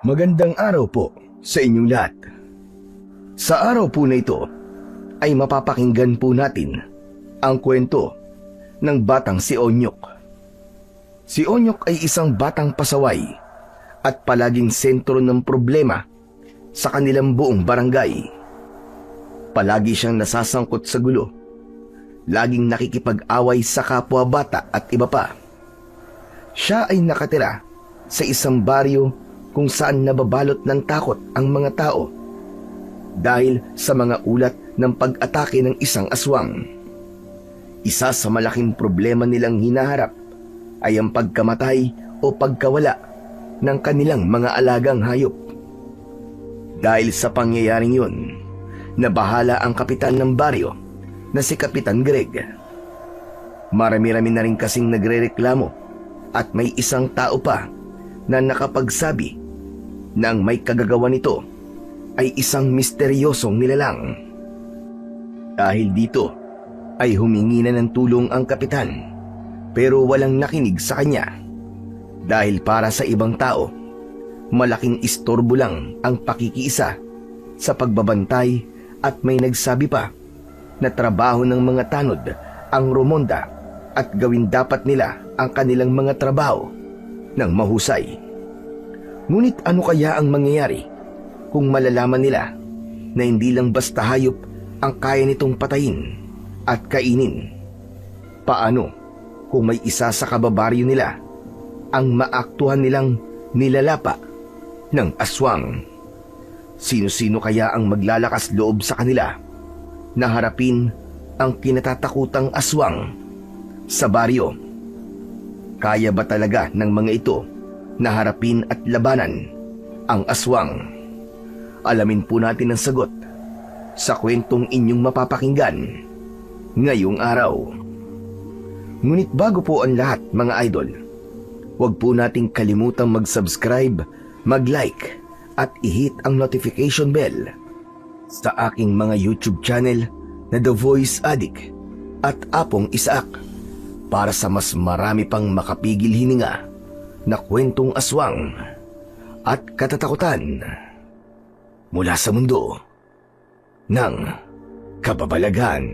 Magandang araw po sa inyong lahat. Sa araw po na ito ay mapapakinggan po natin ang kwento ng batang si Onyok. Si Onyok ay isang batang pasaway at palaging sentro ng problema sa kanilang buong barangay. Palagi siyang nasasangkot sa gulo, laging nakikipag-away sa kapwa bata at iba pa. Siya ay nakatira sa isang baryo kung saan nababalot ng takot ang mga tao dahil sa mga ulat ng pag-atake ng isang aswang. Isa sa malaking problema nilang hinaharap ay ang pagkamatay o pagkawala ng kanilang mga alagang hayop. Dahil sa pangyayaring yun, nabahala ang kapitan ng baryo na si Kapitan Greg. Marami-rami na rin kasing nagrereklamo at may isang tao pa na nakapagsabi na ang may kagagawa nito ay isang misteryosong nilalang. Dahil dito ay humingi na ng tulong ang kapitan pero walang nakinig sa kanya dahil para sa ibang tao malaking istorbo lang ang pakikiisa sa pagbabantay at may nagsabi pa na trabaho ng mga tanod ang rumonda at gawin dapat nila ang kanilang mga trabaho ng mahusay. Ngunit ano kaya ang mangyayari kung malalaman nila na hindi lang basta hayop ang kaya nitong patayin at kainin? Paano kung may isa sa kababaryo nila ang maaktuhan nilang nilalapa ng aswang? Sino-sino kaya ang maglalakas loob sa kanila na harapin ang kinatatakutang aswang sa baryo? Kaya ba talaga ng mga ito na harapin at labanan ang aswang? Alamin po natin ang sagot sa kwentong inyong mapapakinggan ngayong araw. Ngunit bago po ang lahat mga idol, huwag po nating kalimutang mag-subscribe, mag-like at i-hit ang notification bell sa aking mga YouTube channel na The Voice Addict at Apong Isaak para sa mas marami pang makapigil hininga na kwentong aswang at katatakutan mula sa mundo ng kababalaghan.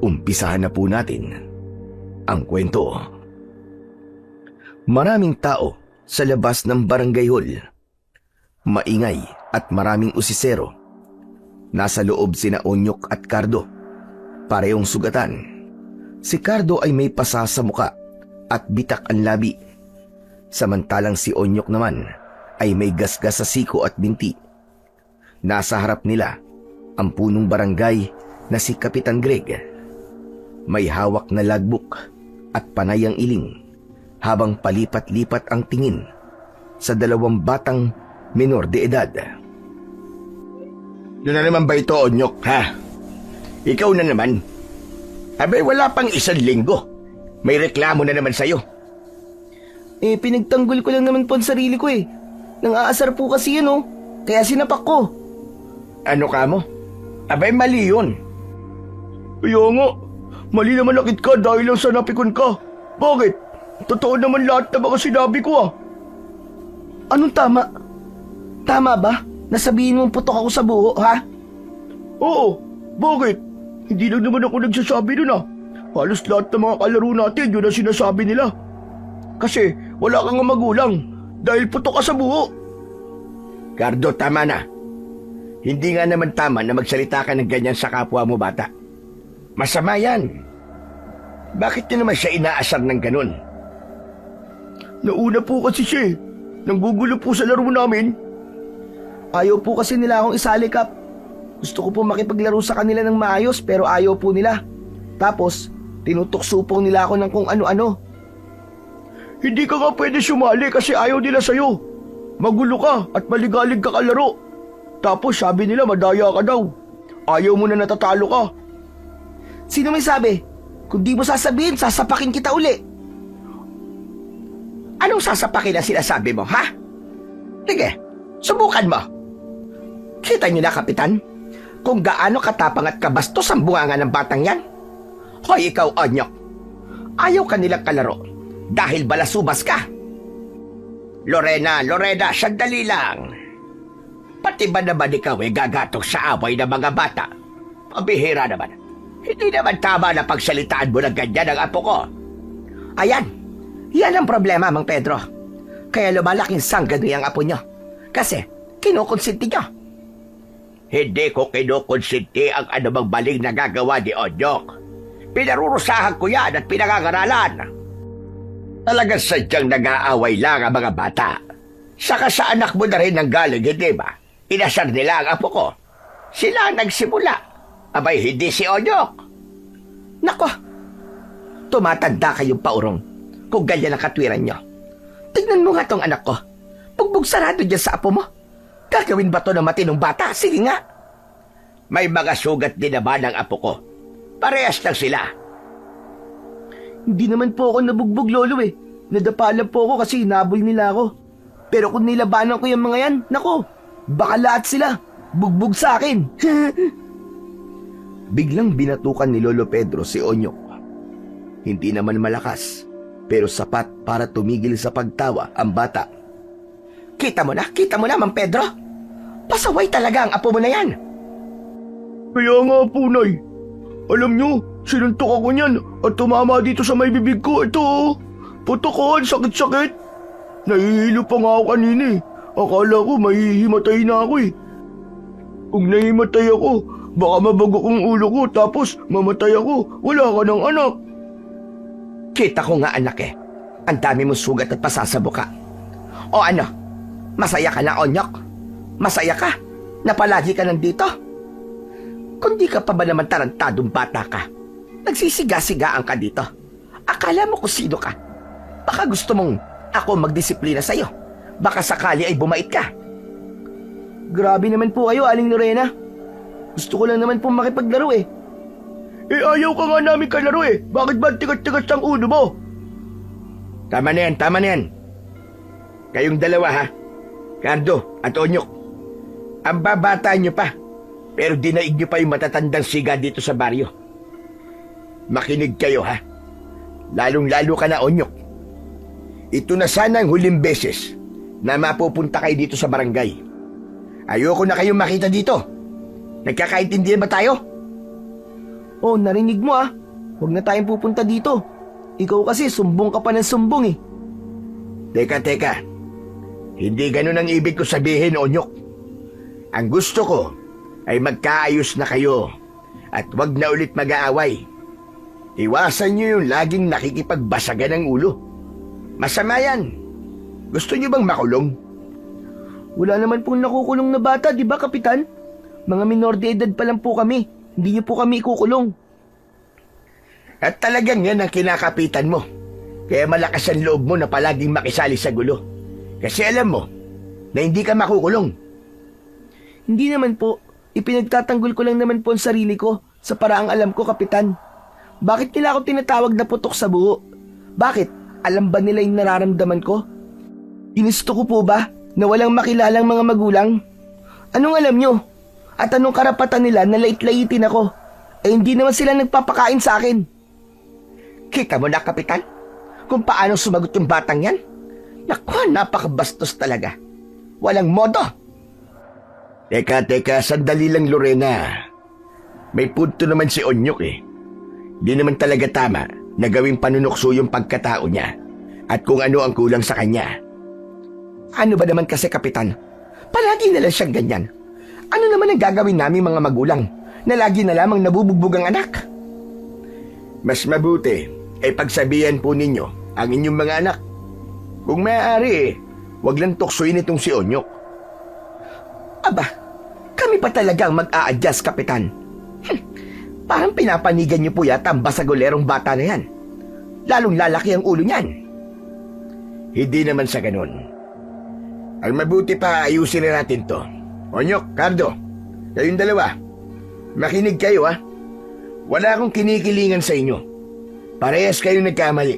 Umpisahan na po natin ang kwento. Maraming tao sa labas ng barangay hall. Maingay at maraming usisero. Nasa loob sina Onyok at Cardo. Parehong sugatan. Si Cardo ay may pasa sa muka at bitak ang labi. Samantalang si Onyok naman ay may gasgas sa siko at binti. Nasa harap nila ang punong barangay na si Kapitan Greg. May hawak na logbook at panay ang iling habang palipat-lipat ang tingin sa dalawang batang menor de edad. Yun na naman ba ito, Onyok, ha? Ikaw na naman. Abay, wala pang 1 linggo. May reklamo na naman sa'yo. Pinagtanggol ko lang naman po ang sarili ko eh. Nang aasar po kasi yun kaya sinapak ko. Ano ka mo? Abay, mali yun. Kaya nga, mali naman nakit ka dahil lang sa napikon ka. Bakit? Totoo naman lahat na mga sinabi ko Anong tama? Tama ba? Nasabihin mong putok ako sa buho, ha? Oo, bakit? Hindi lang naman ako nagsasabi nun Halos lahat ng mga kalaro natin yun ang sinasabi nila. Kasi wala kang magulang dahil putok ka sa buho. Cardo, tama na. Hindi nga naman tama na magsalita ka ng ganyan sa kapwa mo, bata. Masama yan. Bakit niyo naman siya inaasar ng ganun? Nauna po kasi siya Nanggugulo po sa laro namin. Ayaw po kasi nila akong isali, Kap. Gusto ko po makipaglaro sa kanila ng maayos pero ayaw po nila. Tapos, tinutukso nila ako ng kung ano-ano. Hindi ka nga pwede sumali kasi ayaw nila sa'yo. Magulo ka at maligalig ka kalaro. Tapos sabi nila madaya ka daw. Ayaw mo na natatalo ka. Sino may sabi? Kung di mo sasabihin, sasapakin kita uli. Anong sasapakin ang sinasabi mo, ha? Sige, subukan mo. Kita niyo na, Kapitan, kung gaano katapang at kabastos ang bunganga ng batang yan. Hoy, ikaw, Onyok. Ayaw ka nilang kalaro dahil balasubas ka. Lorena, sandali lang. Pati ba naman ikaw gagatok sa away ng mga bata? Pabihira naman. Hindi naman tama na pagsalitaan mo ng ganyan ang apo ko. Ayan, yan ang problema, Mang Pedro. Kaya lumalaking sangganoy ang apo nyo. Kasi, kinukonsinti nyo. Hindi ko kinukonsinti ang anumang maling nagagawa ni Onyok. Pinarurusahan ko yan at pinangangaralan. Talagang sadyang nag-aaway lang ang mga bata. Saka sa anak mo na rin ang galing, hindi ba? Inasar nila ang apo ko. Sila ang nagsimula. Abay, hindi si Onyok. Nako, tumatanda kayong paurong kung ganyan ang katwiran nyo. Tignan mo nga tong anak ko. Bugbog sarado dyan sa apo mo. Gagawin ba to ng matinong bata? Sige nga. May mga sugat din naman ang apo ko. Parehas lang sila. Hindi naman po ako nabugbog, Lolo eh. Nadapa lang po ako kasi hinabol nila ako. Pero kung nilabanan ko yung mga yan, nako, baka lahat sila bugbog sa akin. Biglang binatukan ni Lolo Pedro si Onyok. Hindi naman malakas, pero sapat para tumigil sa pagtawa ang bata. Kita mo na, Mang Pedro. Pasaway talaga ang apo mo na yan. Kaya nga po, Nay. Alam nyo, sinuntok ako niyan at tumama dito sa may bibig ko. Ito, putokan, sakit-sakit. Nahihilo pa nga ako kanina eh. Akala ko mahihimatay na ako eh. Kung nahimatay ako, baka mabago kong ulo ko tapos mamatay ako. Wala ka ng anak. Kita ko nga, anak eh. Ang dami mong sugat at pasasabo ka. O ano, masaya ka na, Onyok? Masaya ka na palagi ka nandito? Kung di ka pa ba naman tarantadong bata ka, nagsisiga-sigaan ka dito. Akala mo kung sino ka. Baka gusto mong ako magdisiplina sa'yo. Baka sakali ay bumait ka. Grabe naman po kayo, Aling Lorena. Gusto ko lang naman pong makipaglaro eh. Eh ayaw ka nga namin kalaro eh. Bakit ba tigas-tigas ang ulo mo? Tama na yan. Kayong dalawa ha, Cardo at Onyok. Ang babata nyo pa, pero dinaig nyo pa yung matatandang siga dito sa baryo. Makinig kayo ha. Lalong-lalo ka na, Onyok. Ito na sana ang huling beses na mapupunta kayo dito sa barangay. Ayoko na kayong makita dito. Nagkakaintindihan ba tayo? Oh, narinig mo ah. Huwag na tayong pupunta dito. Ikaw kasi sumbong ka pa ng sumbong eh. Teka. Hindi ganun ang ibig ko sabihin, Onyok. Ang gusto ko ay magkaayos na kayo at wag na ulit mag-aaway. Iwasan nyo yung laging nakikipagbasagan ng ulo. Masama yan. Gusto nyo bang makulong? Wala naman pong nakukulong na bata, di ba, Kapitan? Mga minor de edad pa lang po kami. Hindi niyo po kami ikukulong. At talagang yan ang kinakapitan mo. Kaya malakas ang loob mo na palaging makisali sa gulo. Kasi alam mo na hindi ka makukulong. Hindi naman po. Ipinagtatanggol ko lang naman po ang sarili ko sa paraang alam ko, Kapitan. Bakit nila ako tinatawag na putok sa buho? Bakit? Alam ba nila yung nararamdaman ko? Ginusto ko po ba na walang makilalang mga magulang? Anong alam nyo? At anong karapatan nila na lait-laitin ako? Eh hindi naman sila nagpapakain sa akin. Kita mo na, Kapitan, kung paano sumagot yung batang yan? Naku, napakabastos talaga. Walang modo. Teka, sandali lang, Lorena. May punto naman si Onyok eh. Di naman talaga tama na gawing panunukso yung pagkatao niya at kung ano ang kulang sa kanya. Ano ba naman kasi, Kapitan? Palagi na lang siyang ganyan. Ano naman ang gagawin namin mga magulang na lagi na lamang nabubugbog ang anak? Mas mabuti ay pagsabihan po ninyo ang inyong mga anak. Kung maaari wag lang tuksoin itong si Onyok. Aba, kami pa talagang mag-a-adjust, Kapitan. Parang pinapanigan niyo po yata ang basagolerong bata na yan. Lalong lalaki ang ulo niyan. Hindi naman sa ganun. Ang mabuti pa ayusin na natin to. Onyok, Cardo, kayong dalawa, makinig kayo ha. Wala akong kinikilingan sa inyo. Parehas kayong nagkamali.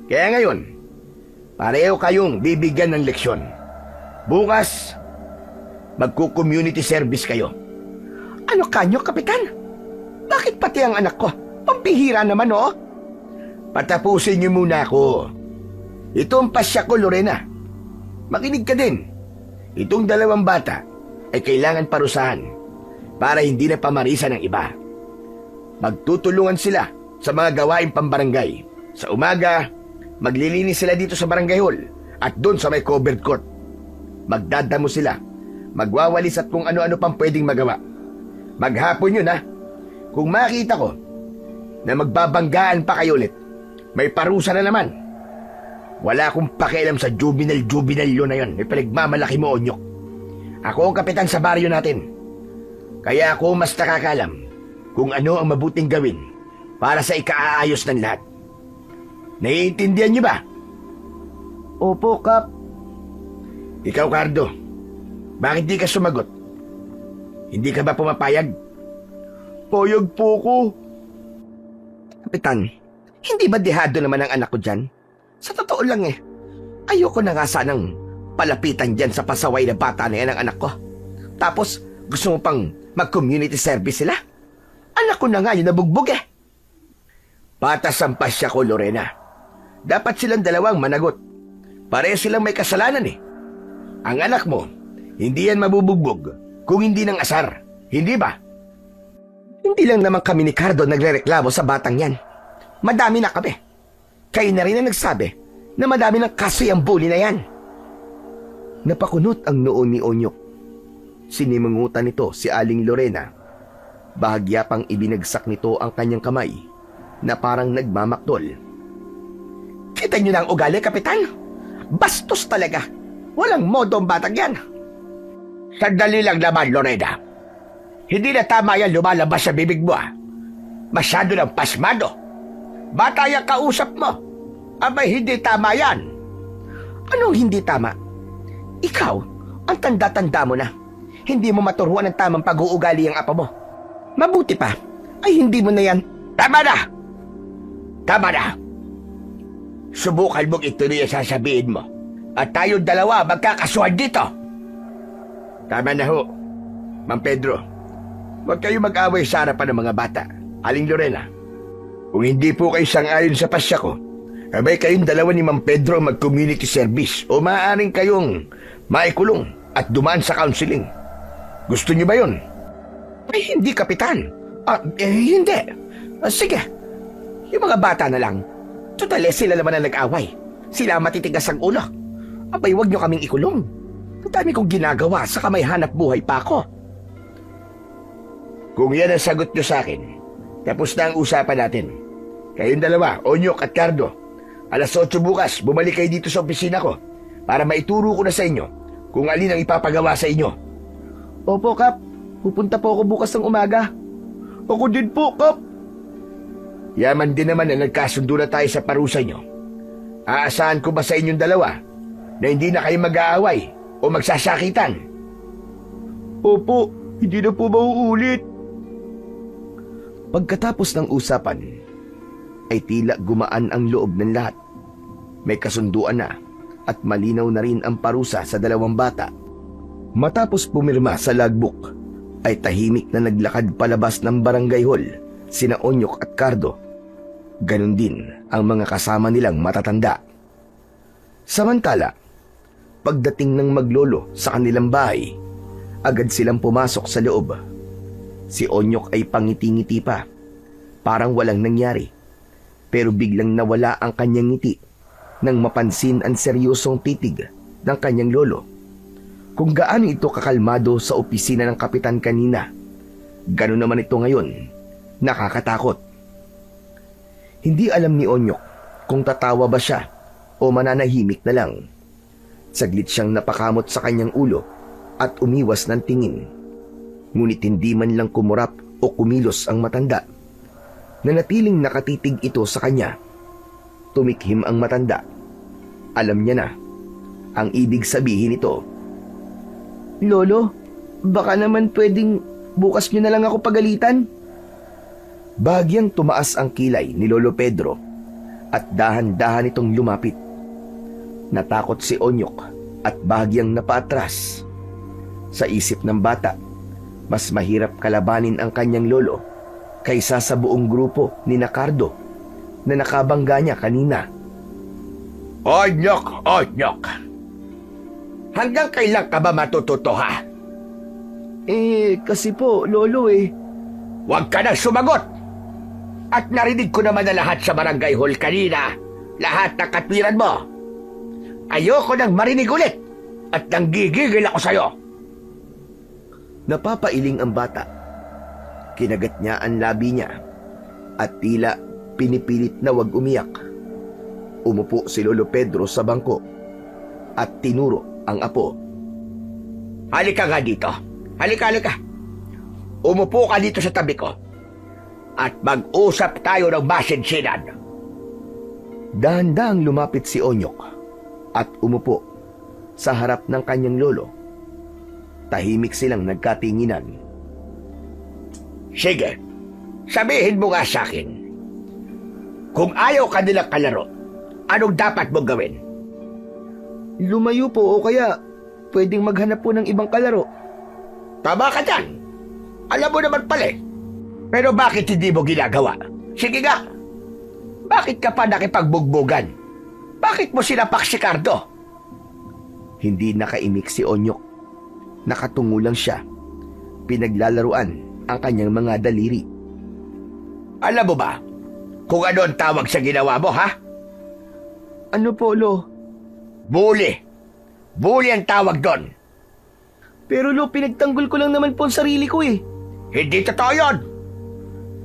Kaya ngayon, pareho kayong bibigyan ng leksyon. Bukas, magko-community service kayo. Ano kanyo, Kapitan? Bakit pati ang anak ko? Pampihira naman, oh. Patapusin niyo muna ako. Ito ang pasya ko, Lorena. makinig ka din. Itong dalawang bata ay kailangan parusahan para hindi na pamarisan ng iba. Magtutulungan sila sa mga gawaing pambarangay. Sa umaga, maglilinis sila dito sa barangay hall at doon sa may covered court. Magdadamo sila, magwawalis at kung ano-ano pang pwedeng magawa. Maghapon yun ha. Kung makita ko na magbabanggaan pa kayo ulit, may parusa na naman. Wala akong pakialam sa juvenile yun na yun. May pinagmamalaki mo, Onyok. Ako ang kapitan sa baryo natin. Kaya ako mas nakakalam kung ano ang mabuting gawin para sa ikaaayos ng lahat. Naiintindihan niyo ba? Opo, Kap. Ikaw, Cardo, bakit di ka sumagot? Hindi ka ba pumapayag? Payag po ko. Kapitan, hindi ba dehado naman ang anak ko dyan? Sa totoo lang ayoko na nga sanang palapitan dyan sa pasaway na bata na yan ang anak ko. Tapos, gusto mo pang mag-community service sila? Anak ko na nga yun nabugbog Patas ang pasya ko, Lorena. Dapat silang dalawang managot. Pareho silang may kasalanan Ang anak mo, hindi yan mabubugbog kung hindi ng asar. Hindi ba? Hindi lang naman kami ni Cardo nagrereklamo sa batang yan. Madami na kami. Kayo na rin ang nagsabi na madami ng kaso yung bully na yan. Napakunot ang noo ni Onyok. Sinimangutan nito si Aling Lorena. Bahagya pang ibinagsak nito ang kanyang kamay na parang nagmamakdol. Kita nyo na ang ugali, Kapitan. Bastos talaga. Walang modo ang batang yan. Sandali lang naman, Lorena. Hindi na tama yan lumalabas sa bibig mo Masyado ng pasmado. Bata yung kausap mo. Abay, hindi tama yan. Anong hindi tama? Ikaw, ang tanda-tanda mo na. Hindi mo maturuan ng tamang pag-uugali ang apa mo. Mabuti pa, ay hindi mo na yan. Tama na! Tama na! Subukan mong ituloy ang sasabihin mo. At tayong dalawa magkakasuhan dito. Tama na ho, Ma'am Pedro. Huwag kayo mag-away sa harapan ng mga bata. Aling Lorena, kung hindi po kayo sang-ayon sa pasya ko, abay kayong dalawa ni Ma'am Pedro mag-community service o maaaring kayong maikulong at dumaan sa counseling. Gusto niyo ba yun? Ay, hindi, Kapitan. Hindi. Sige. Yung mga bata na lang. Total, sila naman ang nag-away. Sila matitigas ang ulo. Abay, wag niyo kaming ikulong. Ang dami kong ginagawa, saka may hanap buhay pa ako. Kung yan ang sagot niyo sa akin, tapos na ang usapan natin. Kayong dalawa, Onyok at Cardo, alas 8 bukas, bumalik kayo dito sa opisina ko para maituro ko na sa inyo kung alin ang ipapagawa sa inyo. Opo, Kap. Pupunta po ako bukas ng umaga. Ako din po, Kap. Yaman din naman na nagkasundo na tayo sa parusa nyo. Aasahan ko ba sa inyong dalawa na hindi na kayo mag-aaway o magsasakitan? Opo, hindi na po mauulit. Pagkatapos ng usapan, ay tila gumaan ang loob ng lahat. May kasunduan na at malinaw na rin ang parusa sa dalawang bata. Matapos pumirma sa logbook, ay tahimik na naglakad palabas ng barangay hall sina Onyok at Cardo. Ganon din ang mga kasama nilang matatanda. Samantala, pagdating ng maglolo sa kanilang bahay, agad silang pumasok sa loob. Si Onyok ay pangiti-ngiti pa, parang walang nangyari. Pero biglang nawala ang kanyang ngiti nang mapansin ang seryosong titig ng kanyang lolo. Kung gaano ito kakalmado sa opisina ng kapitan kanina, gano'n naman ito ngayon, nakakatakot. Hindi alam ni Onyok kung tatawa ba siya o mananahimik na lang. Saglit siyang napakamot sa kanyang ulo at umiwas ng tingin. Ngunit hindi man lang kumurap o kumilos ang matanda. Nanatiling nakatitig ito sa kanya. Tumikhim ang matanda. Alam niya na ang ibig sabihin nito. Lolo, baka naman pwedeng bukas nyo na lang ako pagalitan. Bahagyang tumaas ang kilay ni Lolo Pedro at dahan-dahan itong lumapit. Natakot si Onyok at bahagyang napaatras. Sa isip ng bata, mas mahirap kalabanin ang kanyang lolo kaysa sa buong grupo ni Cardo na nakabangga niya kanina. Onyok! Onyok! Hanggang kailan ka ba matututo, ha? Kasi po, Lolo Huwag ka nang sumagot! At narinig ko naman na lahat sa barangay hall kanina. Lahat ng katwiran mo. Ayoko nang marinig ulit. At nanggigigil ako sa'yo. Napapailing ang bata. Kinagat niya ang labi niya at tila pinipilit na wag umiyak. Umupo si Lolo Pedro sa bangko at tinuro ang apo. Halika nga dito. Halika. Umupo ka dito sa tabi ko. At mag-usap tayo ng masinsinan. Dahan-dahang lumapit si Onyok at umupo sa harap ng kanyang lolo. Tahimik silang nagkatinginan. Sige, sabihin mo nga sa akin. Kung ayaw ka nilang kalaro, anong dapat mong gawin? Lumayo po o kaya pwedeng maghanap po ng ibang kalaro. Tama ka dyan. Alam mo naman pala eh. Pero bakit hindi mo ginagawa? Sige nga. Bakit ka pa nakipagbugbugan? Bakit mo sinapak si Cardo? Hindi nakaimik si Onyok. Nakatungo lang siya. Pinaglalaruan ang kanyang mga daliri. Alam mo ba kung ano ang tawag sa ginawa mo, ha? Ano po, Lo? Bully. Bully ang tawag doon. Pero Lo, pinagtanggol ko lang naman po ang sarili ko Hindi totoo yun.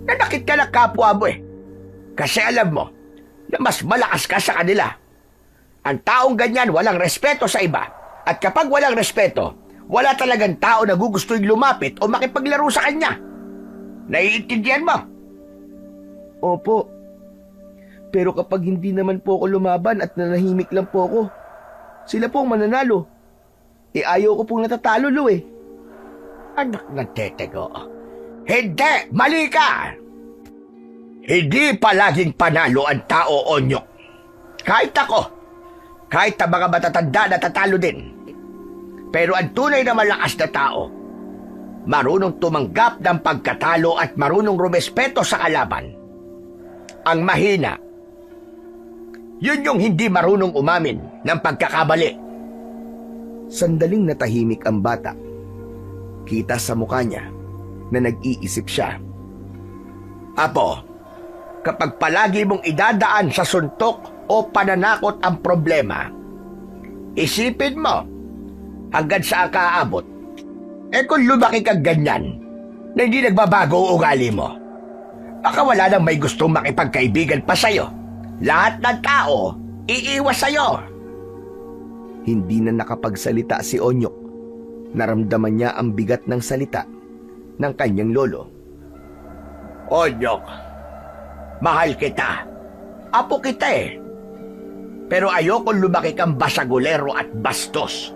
Nanakit ka ng kapwa mo Kasi alam mo na mas malakas ka sa kanila. Ang taong ganyan walang respeto sa iba. At kapag walang respeto, wala talagang tao na gugustuhin lumapit o makipaglaro sa kanya. Naiintindihan mo? Opo. Pero kapag hindi naman po ako lumaban at nanahimik lang po ako, sila po ang mananalo. Ayaw ko pong natatalo, Lo Anak ng tetego. Hindi! Mali ka! Hindi palaging panalo ang tao, Onyok. Kahit ako, kahit ang mga matatanda natatalo din. Pero ang tunay na malakas na tao, marunong tumanggap ng pagkatalo at marunong rumespeto sa kalaban. Ang mahina, yun yung hindi marunong umamin ng pagkakamali. Sandaling natahimik ang bata. Kita sa mukha niya na nag-iisip siya. Apo, kapag palagi mong idadaan sa suntok o pananakot ang problema, isipin mo hanggang saan ka aabot. Kung lumaki kang ganyan, na hindi nagbabago ang ugali mo, baka wala nang may gustong makipagkaibigan pa sa'yo. Lahat ng tao, iiwas sa'yo. Hindi na nakapagsalita si Onyok. Naramdaman niya ang bigat ng salita ng kanyang lolo. Onyok, mahal kita. Apo kita Pero ayokong lumaki kang basagulero at bastos.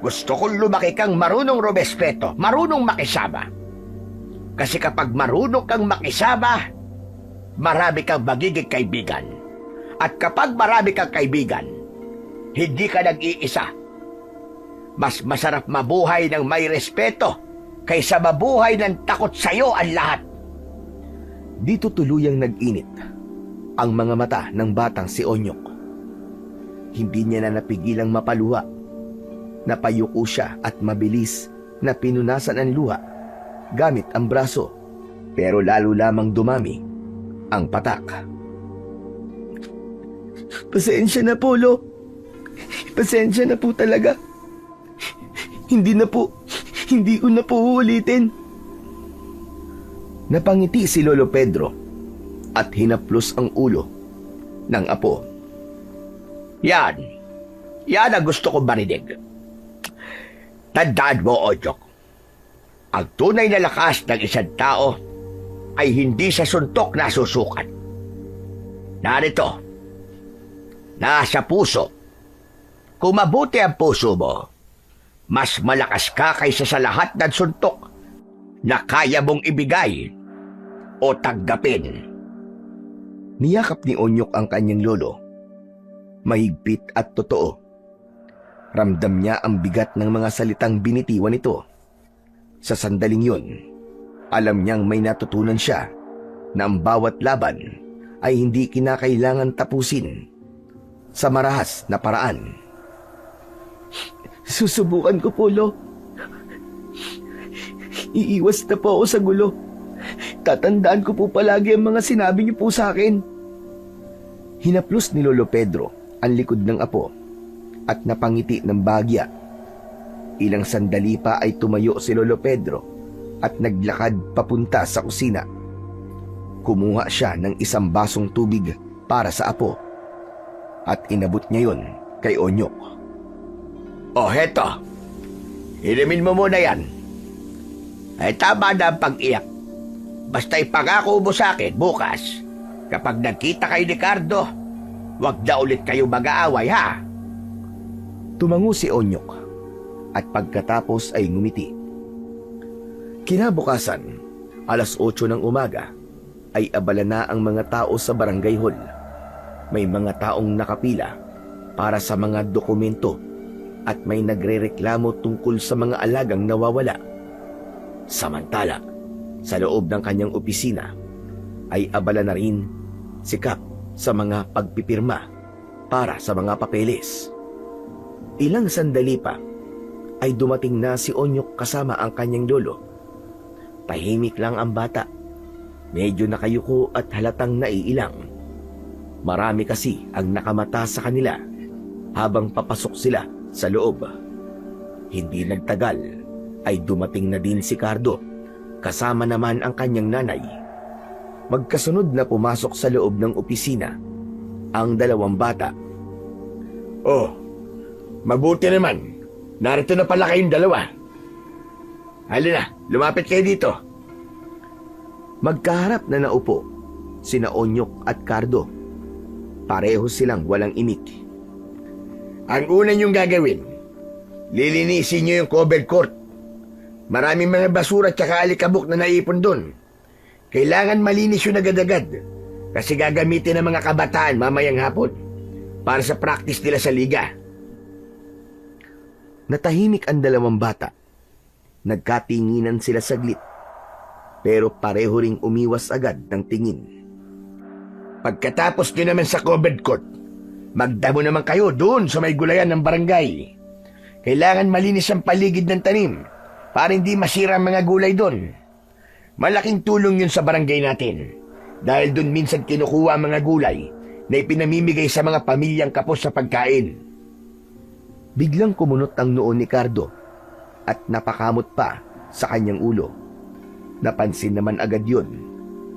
Gusto kong lumaki kang marunong rumespeto, marunong makisama. Kasi kapag marunong kang makisama, marami kang magiging kaibigan. At kapag marami kang kaibigan, hindi ka nag-iisa. Mas masarap mabuhay ng may respeto kaysa mabuhay ng takot sa'yo ang lahat. Dito tuluyang nag-init ang mga mata ng batang si Onyok. Hindi niya na napigilang mapaluha. Napayuko siya at mabilis na pinunasan ang luha gamit ang braso. Pero lalo lamang dumami ang patak. Pasensya na po, Lo. Pasensya na po talaga. Hindi ko na po uulitin. Napangiti si Lolo Pedro at hinaplos ang ulo ng apo. Yan ang gusto kong marinig. Tandaan mo, Onyok. Ang tunay na lakas ng isang tao ay hindi sa suntok nasusukat. Narito, nasa puso. Kung mabuti ang puso mo, mas malakas ka kaysa sa lahat ng suntok na kaya mong ibigay o tanggapin. Niyakap ni Onyok ang kanyang lolo. Mahigpit at totoo. Ramdam niya ang bigat ng mga salitang binitiwan nito. Sa sandaling yun, alam niyang may natutunan siya na ang bawat laban ay hindi kinakailangan tapusin sa marahas na paraan. Susubukan ko po, Lo. Iiwas na po ako sa gulo. Tatandaan ko po palagi ang mga sinabi niyo po sa akin. Hinaplos ni Lolo Pedro ang likod ng apo at napangiti ng bahagya. Ilang sandali pa ay tumayo si Lolo Pedro at naglakad papunta sa kusina. Kumuha siya ng isang basong tubig para sa apo at inabot niya yon kay Onyok. O heto, inumin mo muna yan. Ay tama na ang pag-iyak. Basta ipangako mo sa akin bukas, kapag nagkita kay Ricardo, wag na ulit kayo mag-aaway, ha? Tumango si Onyok at pagkatapos ay ngumiti. Kinabukasan, 8:00 ng umaga, ay abala na ang mga tao sa barangay hall. May mga taong nakapila para sa mga dokumento at may nagrereklamo tungkol sa mga alagang nawawala. Samantala, sa loob ng kanyang opisina ay abala na rin si Kap sa mga pagpipirma para sa mga papeles. Ilang sandali pa ay dumating na si Onyok kasama ang kanyang lolo. Tahimik lang ang bata. Medyo nakayuko at halatang naiilang. Marami kasi ang nakamata sa kanila habang papasok sila sa loob. Hindi nagtagal ay dumating na din si Cardo, kasama naman ang kanyang nanay. Magkasunod na pumasok sa loob ng opisina ang dalawang bata. Oh, mabuti naman. Narito na pala kayong dalawa. Halina, lumapit kayo dito. Magkaharap na naupo sina Onyok at Cardo. Pareho silang walang imik. Ang una niyong gagawin, lilinisin niyo yung covered court. Maraming mga basura at saka alikabok na naipon doon. Kailangan malinis yun agad-agad kasi gagamitin ng mga kabataan mamayang hapon para sa practice nila sa liga. Natahimik ang dalawang bata. Nagkatinginan sila saglit, pero pareho ring umiwas agad ng tingin. Pagkatapos nyo naman sa covered court, magdamo naman kayo doon sa may gulayan ng barangay. Kailangan malinis ang paligid ng tanim para hindi masira ang mga gulay doon. Malaking tulong yun sa barangay natin dahil doon minsan kinukuha ang mga gulay na ipinamimigay sa mga pamilyang kapos sa pagkain. Biglang kumunot ang noo ni Cardo at napakamot pa sa kanyang ulo. Napansin naman agad yun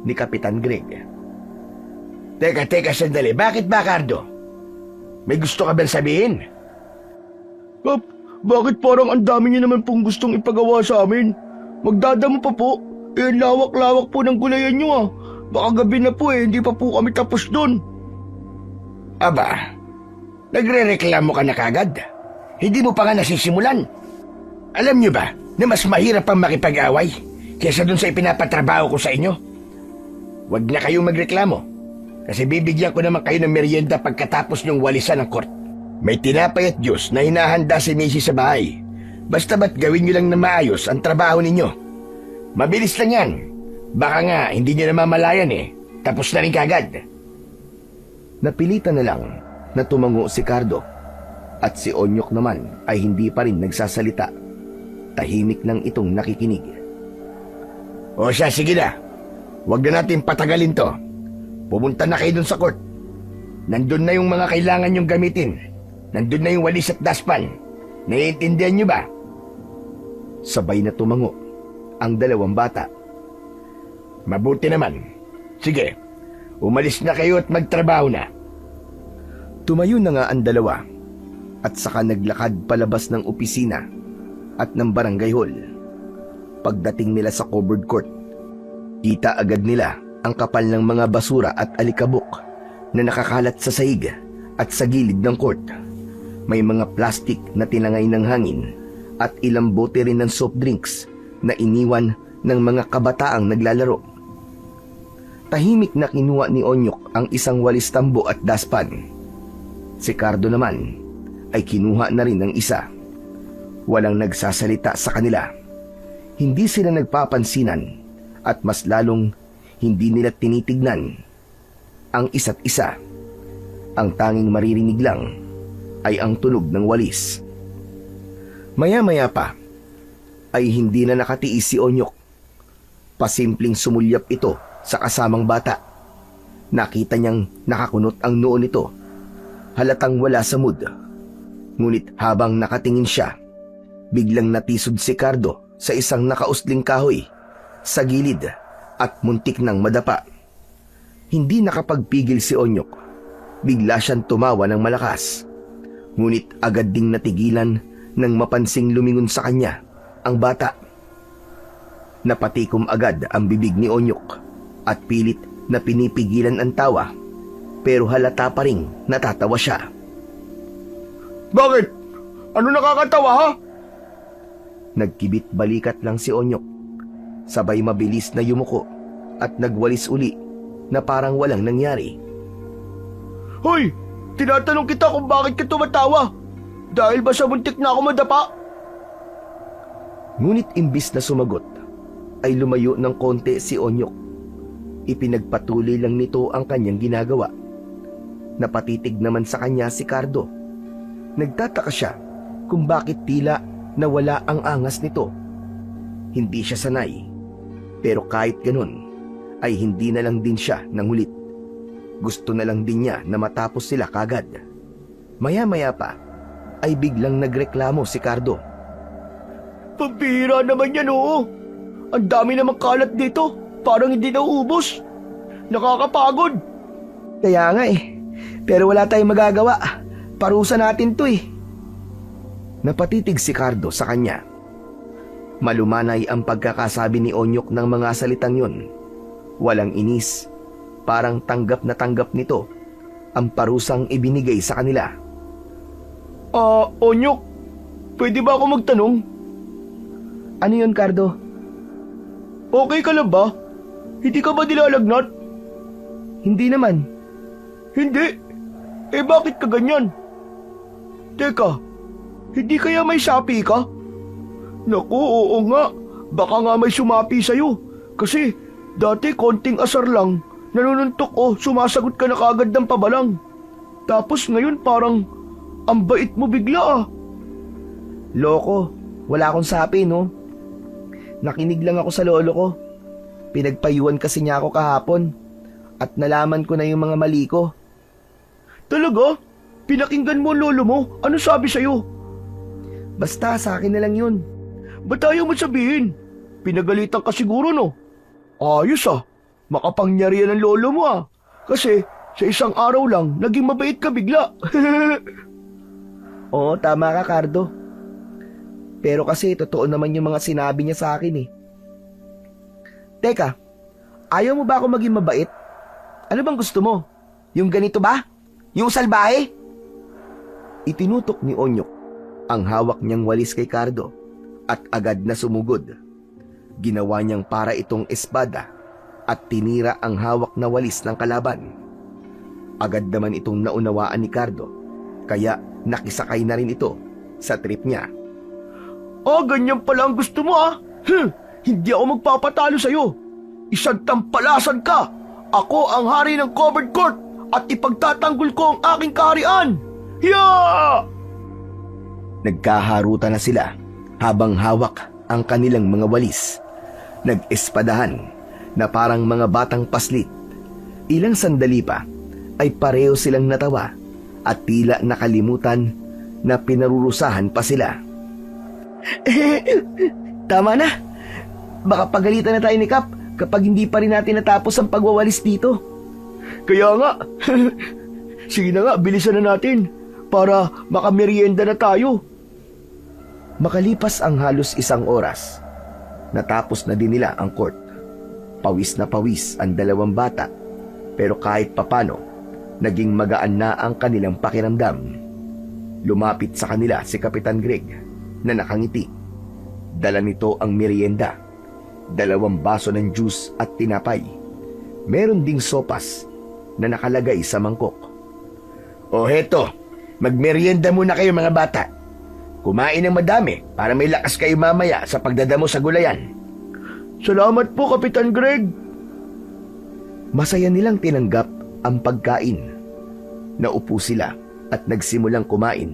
ni Kapitan Greg. Teka sandali. Bakit ba, Cardo? May gusto ka bang sabihin? Kap, bakit parang ang dami niyo naman pong gustong ipagawa sa amin? Magdadamo pa po. Lawak-lawak po ng gulayan niyo ah. Baka gabi na po hindi pa po kami tapos doon. Aba, nagre-reklamo ka na kagad. Hindi mo pa nga nasisimulan. Alam niyo ba na mas mahirap pang makipag-away kaysa dun sa ipinapatrabaho ko sa inyo? Huwag na kayong magreklamo kasi bibigyan ko naman kayo ng merienda pagkatapos niyong walisan ng court. May tinapay at juice na hinahanda si Missy sa bahay. Basta ba't gawin niyo lang na maayos ang trabaho ninyo? Mabilis lang yan. Baka nga hindi niyo namamalayan Tapos na rin kagad. Napilitan na lang na tumango si Cardo at si Onyok naman ay hindi pa rin nagsasalita. Tahimik lang itong nakikinig. O siya, sige na. Huwag na natin patagalin to. Pumunta na kayo dun sa court. Nandun na yung mga kailangan nyong gamitin. Nandun na yung walis at daspan. Naiintindihan nyo ba? Sabay na tumango ang dalawang bata. Mabuti naman. Sige, umalis na kayo at magtrabaho na. Tumayo na nga ang dalawa at saka naglakad palabas ng opisina at ng barangay hall. Pagdating nila sa covered court, kita agad nila ang kapal ng mga basura at alikabok na nakakalat sa sahig at sa gilid ng court. May mga plastik na tinangay ng hangin at ilang bote rin ng soft drinks na iniwan ng mga kabataang naglalaro. Tahimik na kinuha ni Onyok ang isang walis tambo at daspan. Si Cardo naman ay kinuha na rin ng isa. Walang nagsasalita sa kanila. Hindi sila nagpapansinan at mas lalong hindi nila tinitignan ang isa't isa. Ang tanging maririnig lang ay ang tunog ng walis. Maya-maya pa ay hindi na nakatiis si Onyok. Pasimpleng sumulyap ito sa kasamang bata. Nakita niyang nakakunot ang noo nito. Halatang wala sa mood. Ngunit habang nakatingin siya, biglang natisod si Cardo sa isang nakausling kahoy sa gilid at muntik nang madapa. Hindi nakapagpigil si Onyok. Bigla siyang tumawa ng malakas. Ngunit agad ding natigilan nang mapansing lumingon sa kanya ang bata. Napatikom agad ang bibig ni Onyok at pilit na pinipigilan ang tawa, pero halata pa ring natatawa siya. Bakit? Ano nakakatawa, ha? Nagkibit balikat lang si Onyok. Sabay mabilis na yumuko at nagwalis uli na parang walang nangyari. Hoy! Tinatanong kita kung bakit ka tumatawa. Dahil ba sa muntik na ako madapa? Ngunit imbis na sumagot, ay lumayo ng konti si Onyok. Ipinagpatuloy lang nito ang kanyang ginagawa. Napatitig naman sa kanya si Cardo. Nagtataka siya kung bakit tila nawala ang angas nito. Hindi siya sanay, pero kahit ganun, ay hindi na lang din siya nangulit. Gusto na lang din niya na matapos sila kagad. Maya-maya pa, ay biglang nagreklamo si Cardo. Pambihira naman yan, oo. Ang dami namang kalat dito. Parang hindi nauubos. Nakakapagod. Kaya nga eh. Pero wala tayong magagawa. Parusa natin to eh. Napatitig si Cardo sa kanya. Malumanay ang pagkakasabi ni Onyok ng mga salitang yon. Walang inis. Parang tanggap na tanggap nito ang parusang ibinigay sa kanila. Onyok, pwede ba ako magtanong? Ano yun, Cardo? Okay ka lang ba? Hindi ka ba nilalagnat? Hindi naman. Hindi. Eh bakit ka ganyan? Teka, hindi kaya may sapi ka? Naku, oo nga. Baka nga may sumapi sa'yo. Kasi dati konting asar lang, nanununtok o sumasagot ka na kagad ng pabalang. Tapos ngayon parang ang bait mo bigla ah. Loko, wala akong sapi, no? Nakinig lang ako sa lolo ko. Pinagpayuan kasi niya ako kahapon at nalaman ko na yung mga mali ko. Talaga? Pinakinggan mo ang lolo mo? Ano sabi sa'yo? Basta sa akin na lang yun. Ba't ayaw mo sabihin? Pinagalitan ka siguro, no? Ayos ah. Makapangyarihan ang lolo mo ah. Kasi sa isang araw lang, naging mabait ka bigla. Oo, tama ka, Cardo. Pero kasi totoo naman yung mga sinabi niya sa akin eh. Teka, ayaw mo ba ako maging mabait? Ano bang gusto mo? Yung ganito ba? Yung salbahe? Itinutok ni Onyok ang hawak niyang walis kay Cardo at agad na sumugod. Ginawa niyang para itong espada at tinira ang hawak na walis ng kalaban. Agad naman itong naunawaan ni Cardo, kaya nakisakay na rin ito sa trip niya. Ganyan pala ang gusto mo ah. Hindi ako magpapatalo sa'yo. Isang tampalasan ka. Ako ang hari ng covered court at ipagtatanggol ko ang aking kaharian. Yeah! Nagkaharutan na sila habang hawak ang kanilang mga walis. Nag-espadahan na parang mga batang paslit. Ilang sandali pa ay pareho silang natawa at tila nakalimutan na pinarurusahan pa sila. Tama na. Baka pagalitan na tayo ni Kap kapag hindi pa rin natin natapos ang pagwawalis dito. Kaya nga. Sige na nga, bilisan na natin para makamerienda na tayo. Makalipas ang halos isang oras, natapos na din nila ang court. Pawis na pawis ang dalawang bata, pero kahit papano, naging magaan na ang kanilang pakiramdam. Lumapit sa kanila si Kapitan Greg na nakangiti. Dala nito ang merienda, 2 baso ng juice at tinapay. Meron ding sopas na nakalagay sa mangkok. O heto, magmerienda muna kayo mga bata. Kumain ng madami para may lakas kayo mamaya sa pagdadamo sa gulayan. Salamat po, Kapitan Greg. Masaya nilang tinanggap ang pagkain. Naupo sila at nagsimulang kumain.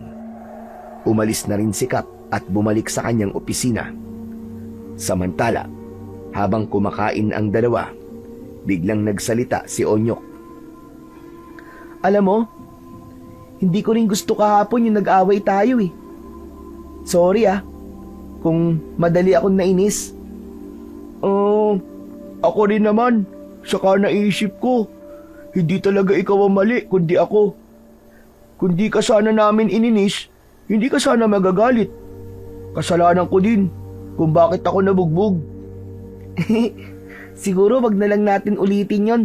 Umalis na rin si Kap at bumalik sa kanyang opisina. Samantala, habang kumakain ang dalawa, biglang nagsalita si Onyok. Alam mo, hindi ko rin gusto kahapon yung nag-away tayo eh. Sorry kung madali akong nainis. Ako rin naman. Saka naisip ko, hindi talaga ikaw ang mali, kundi ako. Kundi ka sana namin ininis, hindi ka sana magagalit. Kasalanan ko din kung bakit ako nabugbog. Siguro wag na lang natin ulitin yon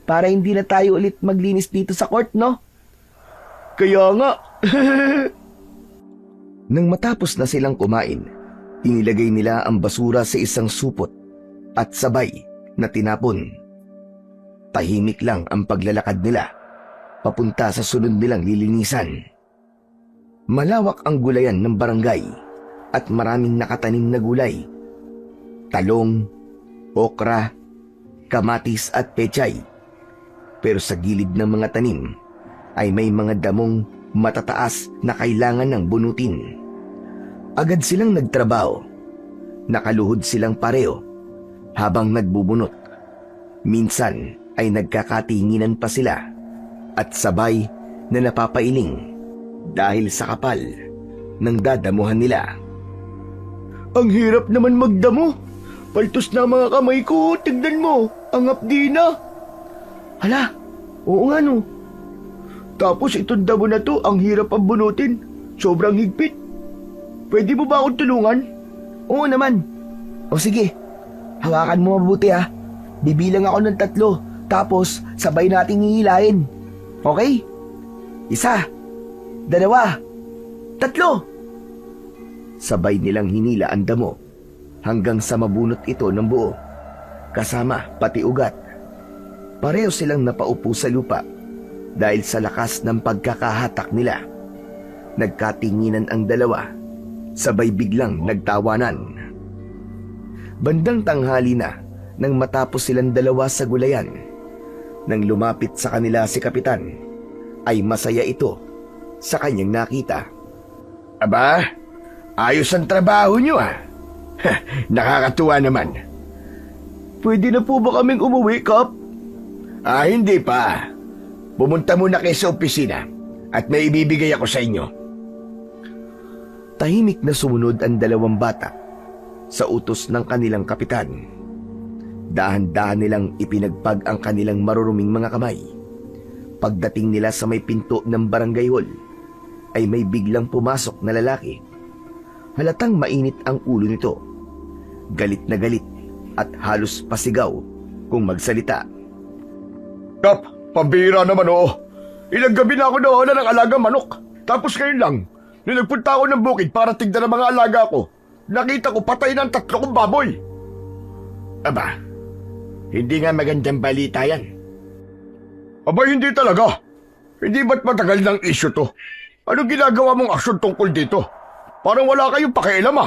para hindi na tayo ulit maglinis dito sa court, no? Kaya nga. Nang matapos na silang kumain, inilagay nila ang basura sa isang supot at sabay na tinapon. Tahimik lang ang paglalakad nila papunta sa sunod nilang lilinisan. Malawak ang gulayan ng barangay at maraming nakatanim na gulay. Talong, okra, kamatis at pechay. Pero sa gilid ng mga tanim ay may mga damong matataas na kailangan ng bunutin. Agad silang nagtrabaho. Nakaluhod silang pareho habang nagbubunot. Minsan ay nagkakatinginan pa sila at sabay na napapailing dahil sa kapal ng dadamuhan nila. Ang hirap naman magdamo. Paltos na mga kamay ko, tignan mo, ang hapdi na. Hala, oo nga no. Tapos itong damo na to, ang hirap ang bunutin. Sobrang higpit. Pwede mo ba akong tulungan? Oo naman. O sige, hawakan mo mabuti Bibilang ako ng 3, tapos sabay nating hihilahin. Okay? 1, 2, 3. Sabay nilang hinila ang damo hanggang sa mabunot ito ng buo, kasama pati ugat. Pareho silang napaupo sa lupa dahil sa lakas ng pagkakahatak nila. Nagkatinginan ang dalawa, sabay biglang nagtawanan. Bandang tanghali na nang matapos silang dalawa sa gulayan. Nang lumapit sa kanila si Kapitan, ay masaya ito sa kanyang nakita. Aba, ayos ang trabaho nyo Nakakatuwa naman. Pwede na po ba kaming umuwi, Kap? Hindi pa. Pumunta muna kayo sa opisina at may ibibigay ako sa inyo. Tahimik na sumunod ang dalawang bata sa utos ng kanilang kapitan. Dahan-dahan nilang ipinagpag ang kanilang maruruming mga kamay. Pagdating nila sa may pinto ng barangay hall, ay may biglang pumasok na lalaki. Halatang mainit ang ulo nito. Galit na galit at halos pasigaw kung magsalita. Kap, pambira naman Ilang gabi na ako nawalan ng alagang manok. Tapos ngayon lang, nung nagpunta ako ng bukid para tignan ang mga alaga ko, nakita ko patay ng 3 kong baboy. Aba, hindi nga magandang balita yan. Aba, hindi talaga. Hindi ba't matagal ng issue to? Anong ginagawa mong aksyon tungkol dito? Parang wala kayong pakialam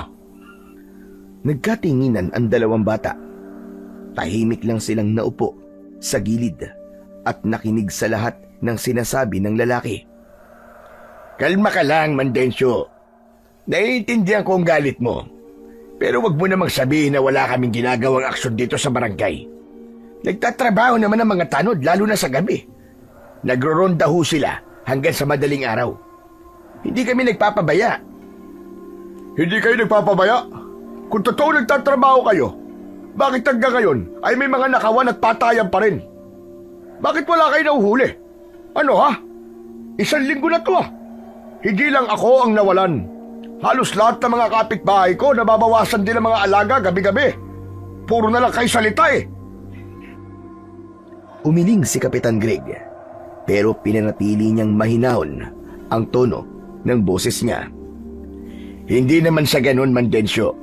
Nagkatinginan ang dalawang bata. Tahimik lang silang naupo sa gilid at nakinig sa lahat ng sinasabi ng lalaki. Kalma ka lang, Mandensyo. Naiintindihan ko ang galit mo. Pero wag mo namang sabihin na wala kaming ginagawang aksyon dito sa barangay. Nagtatrabaho naman ang mga tanod, lalo na sa gabi. Nagro-ronda ho sila hanggang sa madaling araw. Hindi kami nagpapabaya. Hindi kayo nagpapabaya? Kung totoo nagtatrabaho kayo, bakit hanggang ngayon ay may mga nakawan at patayan pa rin? Bakit wala kayo nauhuli? Ano 1 linggo na to Hindi lang ako ang nawalan. Halos lahat ng mga kapitbahay ko nababawasan din ang mga alaga gabi-gabi. Puro na lang kayo salita Umiling si Kapitan Greg, pero pinanatili niyang mahinahon ang tono ng boses niya. Hindi naman sa ganun, Mandensyo.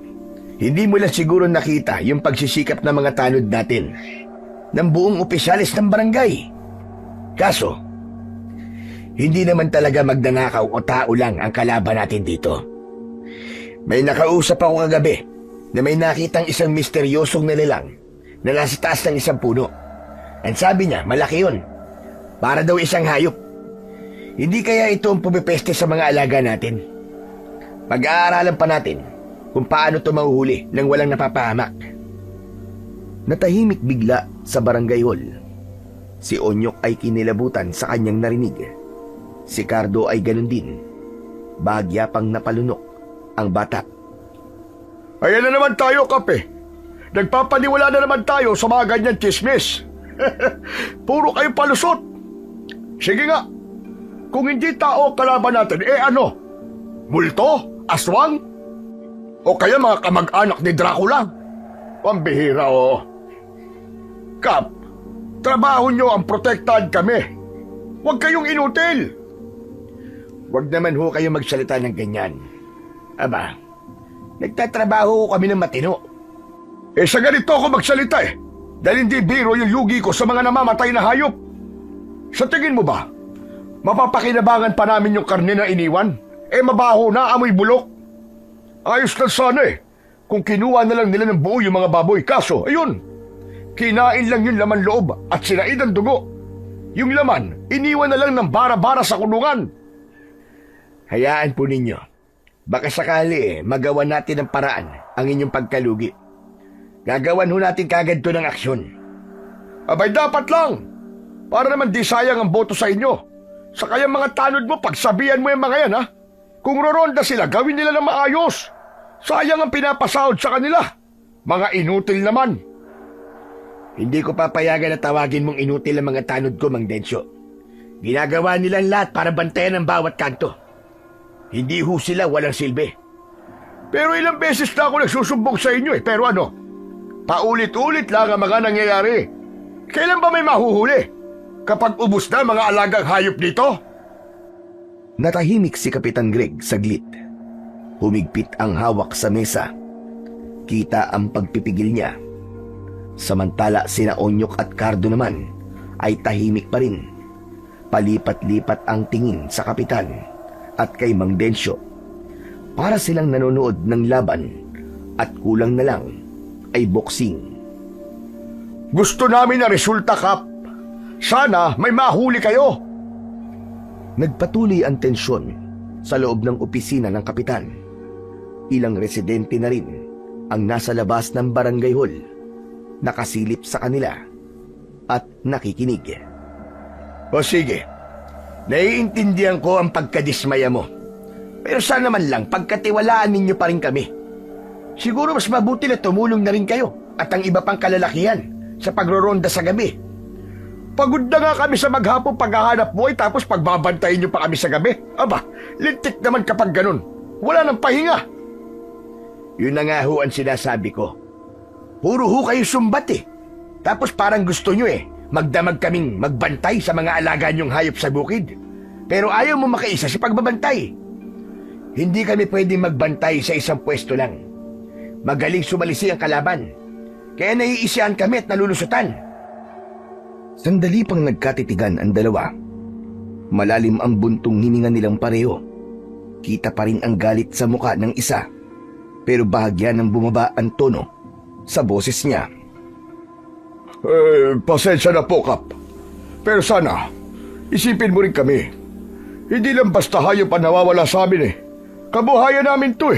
Hindi mo lang siguro nakita yung pagsisikap ng mga tanod natin, ng buong opisyalis ng barangay. Kaso, hindi naman talaga magnanakaw o tao lang ang kalaban natin dito. May nakausap ako kagabi na may nakitang isang misteryosong nilalang na nasa taas ng isang puno. Ang sabi niya, malaki yun. Para daw isang hayop. Hindi kaya ito ang pumipeste sa mga alaga natin? Pag-aaralan pa natin kung paano ito mahuhuli nang walang napapahamak. Natahimik bigla sa barangay hall. Si Onyok ay kinilabutan sa kanyang narinig. Si Cardo ay ganun din. Bahagya pang napalunok ang bata. Ayan na naman tayo, Kape. Nagpapaniwala na naman tayo sa mga ganyan chismis. Puro kayo palusot. Sige nga, kung hindi tao kalaban natin, ano? Multo? Aswang? O kaya mga kamag-anak ni Dracula? Pambihira, oo. Kap, trabaho nyo ang protektahan kami. Huwag kayong inutil. Huwag naman ho kayo magsalita ng ganyan. Aba, nagtatrabaho kami ng matino. Sa ganito ako magsalita dahil hindi biro yung lugi ko sa mga namamatay na hayop. Sa tingin mo ba, mapapakinabangan pa namin yung karne na iniwan? Mabaho na, amoy bulok. Ayos na sana kung kinuha na lang nila ng buo yung mga baboy. Kaso, ayun, kinain lang yung laman loob at sinaid ang dugo. Yung laman, iniwan na lang ng bara-bara sa kulungan. Hayaan po ninyo. Baka sakali magawa natin ng paraan ang inyong pagkalugi. Gagawan ho natin kagad to ng aksyon. Abay dapat lang. Para naman di sayang ang boto sa inyo. Sa kaya mga tanod mo, pagsabihan mo yung mga yan, ha? Kung roronda sila, gawin nila na maayos. Sayang ang pinapasahod sa kanila. Mga inutil naman. Hindi ko papayagan na tawagin mong inutil ang mga tanod ko, Mang Densyo. Ginagawa nilang lahat para bantayan ang bawat kanto. Hindi ho sila walang silbi. Pero ilang beses na ako nagsusumbong sa inyo pero ano? Paulit-ulit lang ang mga nangyayari. Kailan ba may mahuhuli? Kapag ubos na mga alagang hayop dito? Natahimik si Kapitan Greg saglit. Humigpit ang hawak sa mesa. Kita ang pagpipigil niya. Samantala sina Onyok at Cardo naman ay tahimik pa rin. Palipat-lipat ang tingin sa kapitan at kay Mang Densyo. Para silang nanonood ng laban at kulang na lang ay boxing. Gusto namin na resulta, Kap. Sana may mahuli kayo. Nagpatuloy ang tensyon sa loob ng opisina ng kapitan. Ilang residente na rin ang nasa labas ng barangay hall, nakasilip sa kanila at nakikinig. O sige, naiintindihan ko ang pagkadismaya mo. Pero sana man lang pagkatiwalaan ninyo pa rin kami. Siguro mas mabuti na tumulong na rin kayo at ang iba pang kalalakihan sa pagroronda sa gabi. Pagod na nga kami sa maghapong paghahanap buhay tapos pagbabantayin nyo pa kami sa gabi. Aba, lintik naman kapag ganun. Wala nang pahinga. Yun na nga ho ang sinasabi ko. Puro ho kayo sumbat Tapos parang gusto nyo magdamag kaming magbantay sa mga alaga nyong hayop sa bukid. Pero ayaw mo makaisa sa pagbabantay. Hindi kami pwedeng magbantay sa isang pwesto lang. Magaling sumalisi ang kalaban. Kaya naiisian kami at nalulusutan. Sandali pang nagkatitigan ang dalawa. Malalim ang buntong hininga nilang pareho. Kita pa rin ang galit sa muka ng isa. Pero bahagya nang bumaba ang tono sa boses niya. Pasensya na po, Kap. Pero sana, isipin mo rin kami. Hindi lang basta hayop ang nawawala sa amin Kabuhayan namin to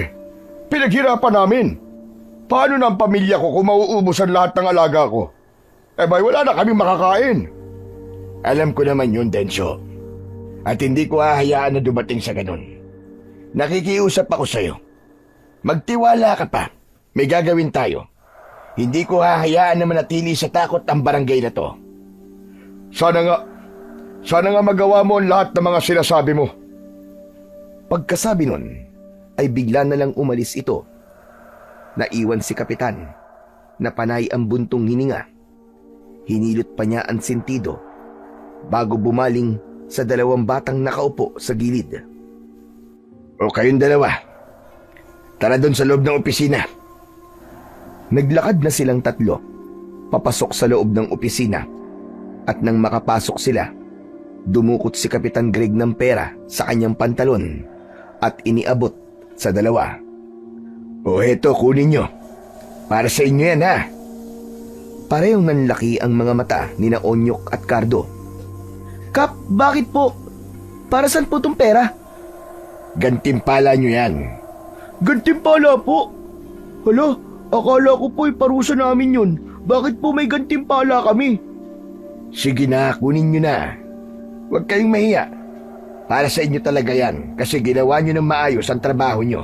Pinaghirapan namin. Paano na ang pamilya ko kung mauubusan lahat ng alaga ko? Bay, wala na kaming makakain. Alam ko naman yun, Densyo. At hindi ko hahayaan na dumating sa ganun. Nakikiusap ako sa'yo. Magtiwala ka pa. May gagawin tayo. Hindi ko hahayaan na manatili sa takot ang barangay na to. Sana nga magawa mo ang lahat ng mga sinasabi mo. Pagkasabi nun, ay bigla na lang umalis ito. Naiwan si Kapitan, na panay ang buntong hininga. Hinilot pa niya ang sentido bago bumaling sa dalawang batang nakaupo sa gilid. O kayong dalawa, tara doon sa loob ng opisina. Naglakad na silang tatlo, papasok sa loob ng opisina. At nang makapasok sila, dumukot si Kapitan Greg ng pera sa kanyang pantalon at iniabot sa dalawa. O heto, kunin nyo. Para sa inyo yan, ha? Parehong nanlaki ang mga mata ni na Onyok at Cardo. Kap, bakit po? Para saan po itong pera? Gantimpala nyo yan Gantimpala po? Hala, akala ko po parusa namin yun. Bakit po may gantimpala kami? Sige na, kunin nyo na. Huwag kayong mahiya. Para sa inyo talaga yan kasi ginawa nyo ng maayos ang trabaho nyo.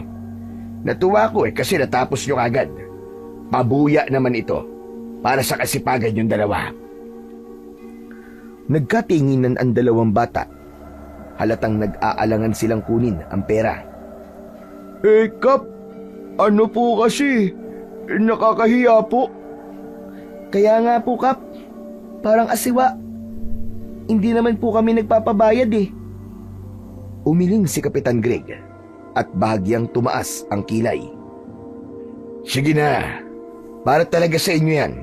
Natuwa ko kasi natapos nyo agad. Pabuya naman ito para sa kasipagan yung dalawa. Nagkatinginan ang dalawang bata. Halatang nag-aalangan silang kunin ang pera. Kap, ano po kasi? Nakakahiya po. Kaya nga po, Kap. Parang asiwa. Hindi naman po kami nagpapabayad eh. Umiling si Kapitan Greg at bahagyang tumaas ang kilay. Sige na, para talaga sa inyo yan.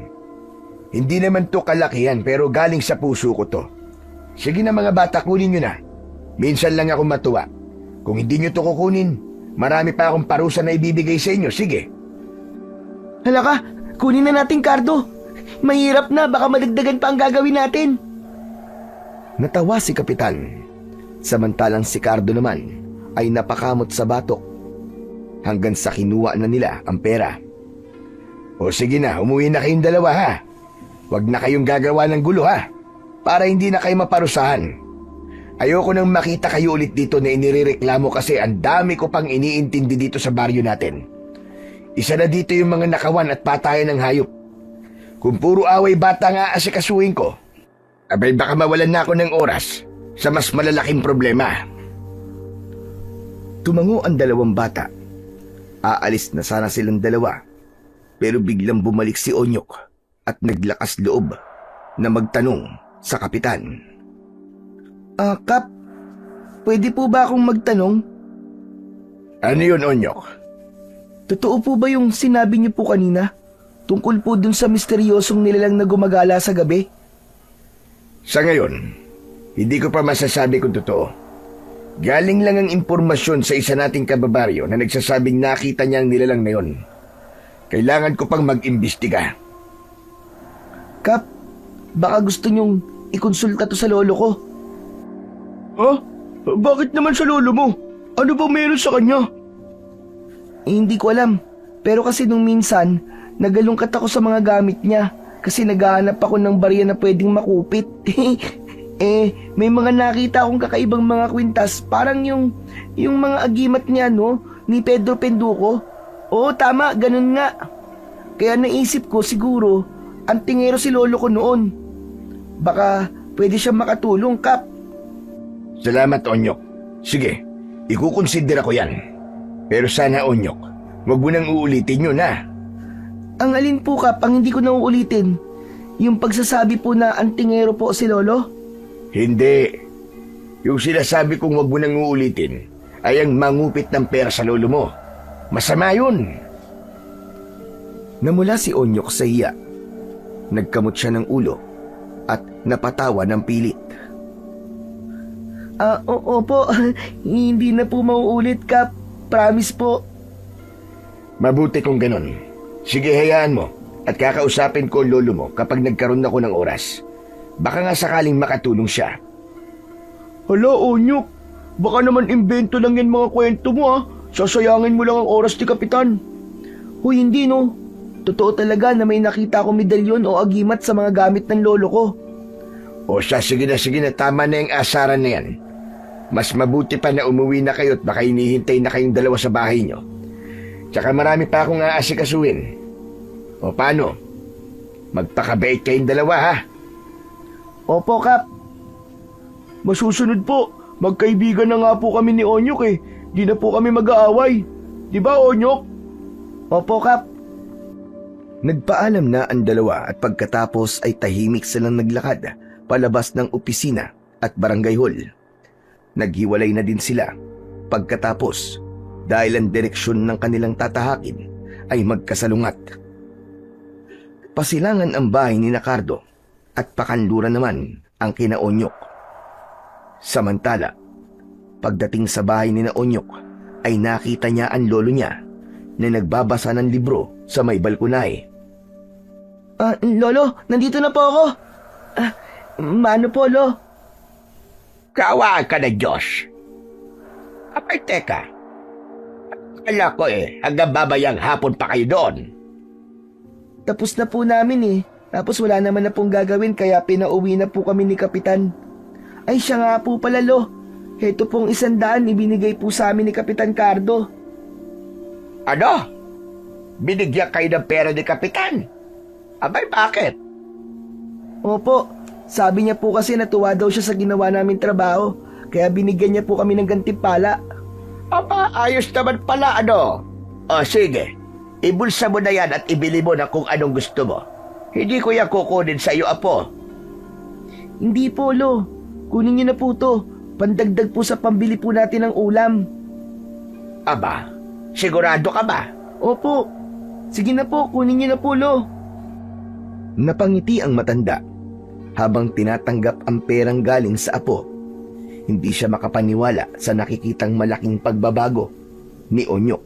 Hindi naman to kalakihan pero galing sa puso ko to. Sige na mga bata, kunin nyo na. Minsan lang ako matuwa. Kung hindi nyo to kukunin, marami pa akong parusa na ibibigay sa inyo. Sige. Halaka, kunin na natin, Cardo. Mahirap na, baka madagdagan pa ang gagawin natin. Natawa si Kapitan. Samantalang si Cardo naman ay napakamot sa batok hanggang sa kinuha na nila ang pera. O sige na, umuwi na kayong dalawa ha. Huwag na kayong gagawa ng gulo ha, para hindi na kayo maparusahan. Ayoko nang makita kayo ulit dito na inirereklamo kasi ang dami ko pang iniintindi dito sa baryo natin. Isa na dito yung mga nakawan at patayan ng hayop. Kung puro away bata nga asikasuhin ko, abay baka mawalan na ako ng oras sa mas malalaking problema. Tumango ang dalawang bata. Aalis na sana silang dalawa, pero biglang bumalik si Onyok at naglakas loob na magtanong sa kapitan. Kap, pwede po ba akong magtanong? Ano yun, Onyok? Totoo po ba yung sinabi niyo po kanina? Tungkol po dun sa misteryosong nilalang na gumagala sa gabi? Sa ngayon, hindi ko pa masasabi kung totoo. Galing lang ang impormasyon sa isa nating kababaryo na nagsasabing nakita niya ang nilalang na yun. Kailangan ko pang mag-imbestiga. Kap, baka gusto niyong ikonsulta to sa lolo ko. Bakit naman sa lolo mo? Ano ba meron sa kanya? Hindi ko alam. Pero kasi nung minsan, nagalungkat ako sa mga gamit niya kasi naghahanap ako ng barya na pwedeng makupit. May mga nakita akong kakaibang mga kwintas, parang yung mga agimat niya, no? Ni Pedro Penduko. Oo, tama, ganun nga. Kaya naisip ko siguro, ang tingero si lolo ko noon. Baka pwede siya makatulong, Kap. Salamat, Onyok. Sige, ikukonsidera ko yan. Pero sana, Onyok, wag mo nang uulitin yun, ha? Ang alin po, Kap, ang hindi ko na uulitin? Yung pagsasabi po na ang tingero po si lolo? Hindi. Yung sinasabi kong wag mo nang uulitin ay ang mangupit ng pera sa lolo mo. Masama yun. Namula si Onyok sa hiya. Nagkamot siya ng ulo at napatawa ng pilit. Opo. Hindi na po mauulit, Kap. Promise po. Mabuti kung ganun. Sige, hayaan mo at kakausapin ko ang lolo mo kapag nagkaroon ako ng oras. Baka nga sakaling makatulong siya. Hala, Onyok. Baka naman imbento lang yan mga kwento mo, ha? Sasayangin mo lang ang oras ni Kapitan. Huy, hindi, no? Totoo talaga na may nakita akong medalyon o agimat sa mga gamit ng lolo ko. O siya, sige na, tama na yung asaran na yan. Mas mabuti pa na umuwi na kayo at baka hinihintay na kayong dalawa sa bahay nyo. Tsaka marami pa akong aasikasuhin. O paano? Magpakabait kayong dalawa, ha? Opo, Kap. Masusunod po. Magkaibigan na nga po kami ni Onyok eh. Di na po kami mag-aaway. Di ba, Onyok? Opo, Kap. Nagpaalam na ang dalawa at pagkatapos ay tahimik silang naglakad palabas ng opisina at barangay hall. Naghiwalay na din sila pagkatapos dahil ang direksyon ng kanilang tatahakin ay magkasalungat. Pasilangan ang bahay ni Cardo at pakanluran naman ang kina Onyok. Samantala, pagdating sa bahay ni Onyok ay nakita niya ang lolo niya na nagbabasa ng libro sa may balkonahe. Lolo, nandito na po ako. Mano po, Lo? Kaawaan ka na, Diyos. Abay, teka. Akala ko hanggang babayang hapon pa kayo doon. Tapos na po namin eh. Tapos wala naman na pong gagawin kaya pinauwi na po kami ni Kapitan. Ay siya nga po pala lo. Heto pong 100 ibinigay po sa amin ni Kapitan Cardo. Ano? Binigyan kayo ng pera ni Kapitan? Abay, bakit? Opo, sabi niya po kasi natuwa daw siya sa ginawa namin trabaho. Kaya binigyan niya po kami ng gantimpala. Aba, ayos naman pala, ano? O sige, ibulsa mo na yan at ibili mo na kung anong gusto mo. Hindi ko yan kukunin sa iyo, apo. Hindi po lo, kunin niyo na po to. Pandagdag po sa pambili po natin ng ulam. Aba, sigurado ka ba? Opo, sige na po, kunin niyo na po lo. Napangiti ang matanda habang tinatanggap ang perang galing sa apo. Hindi siya makapaniwala sa nakikitang malaking pagbabago ni Onyok.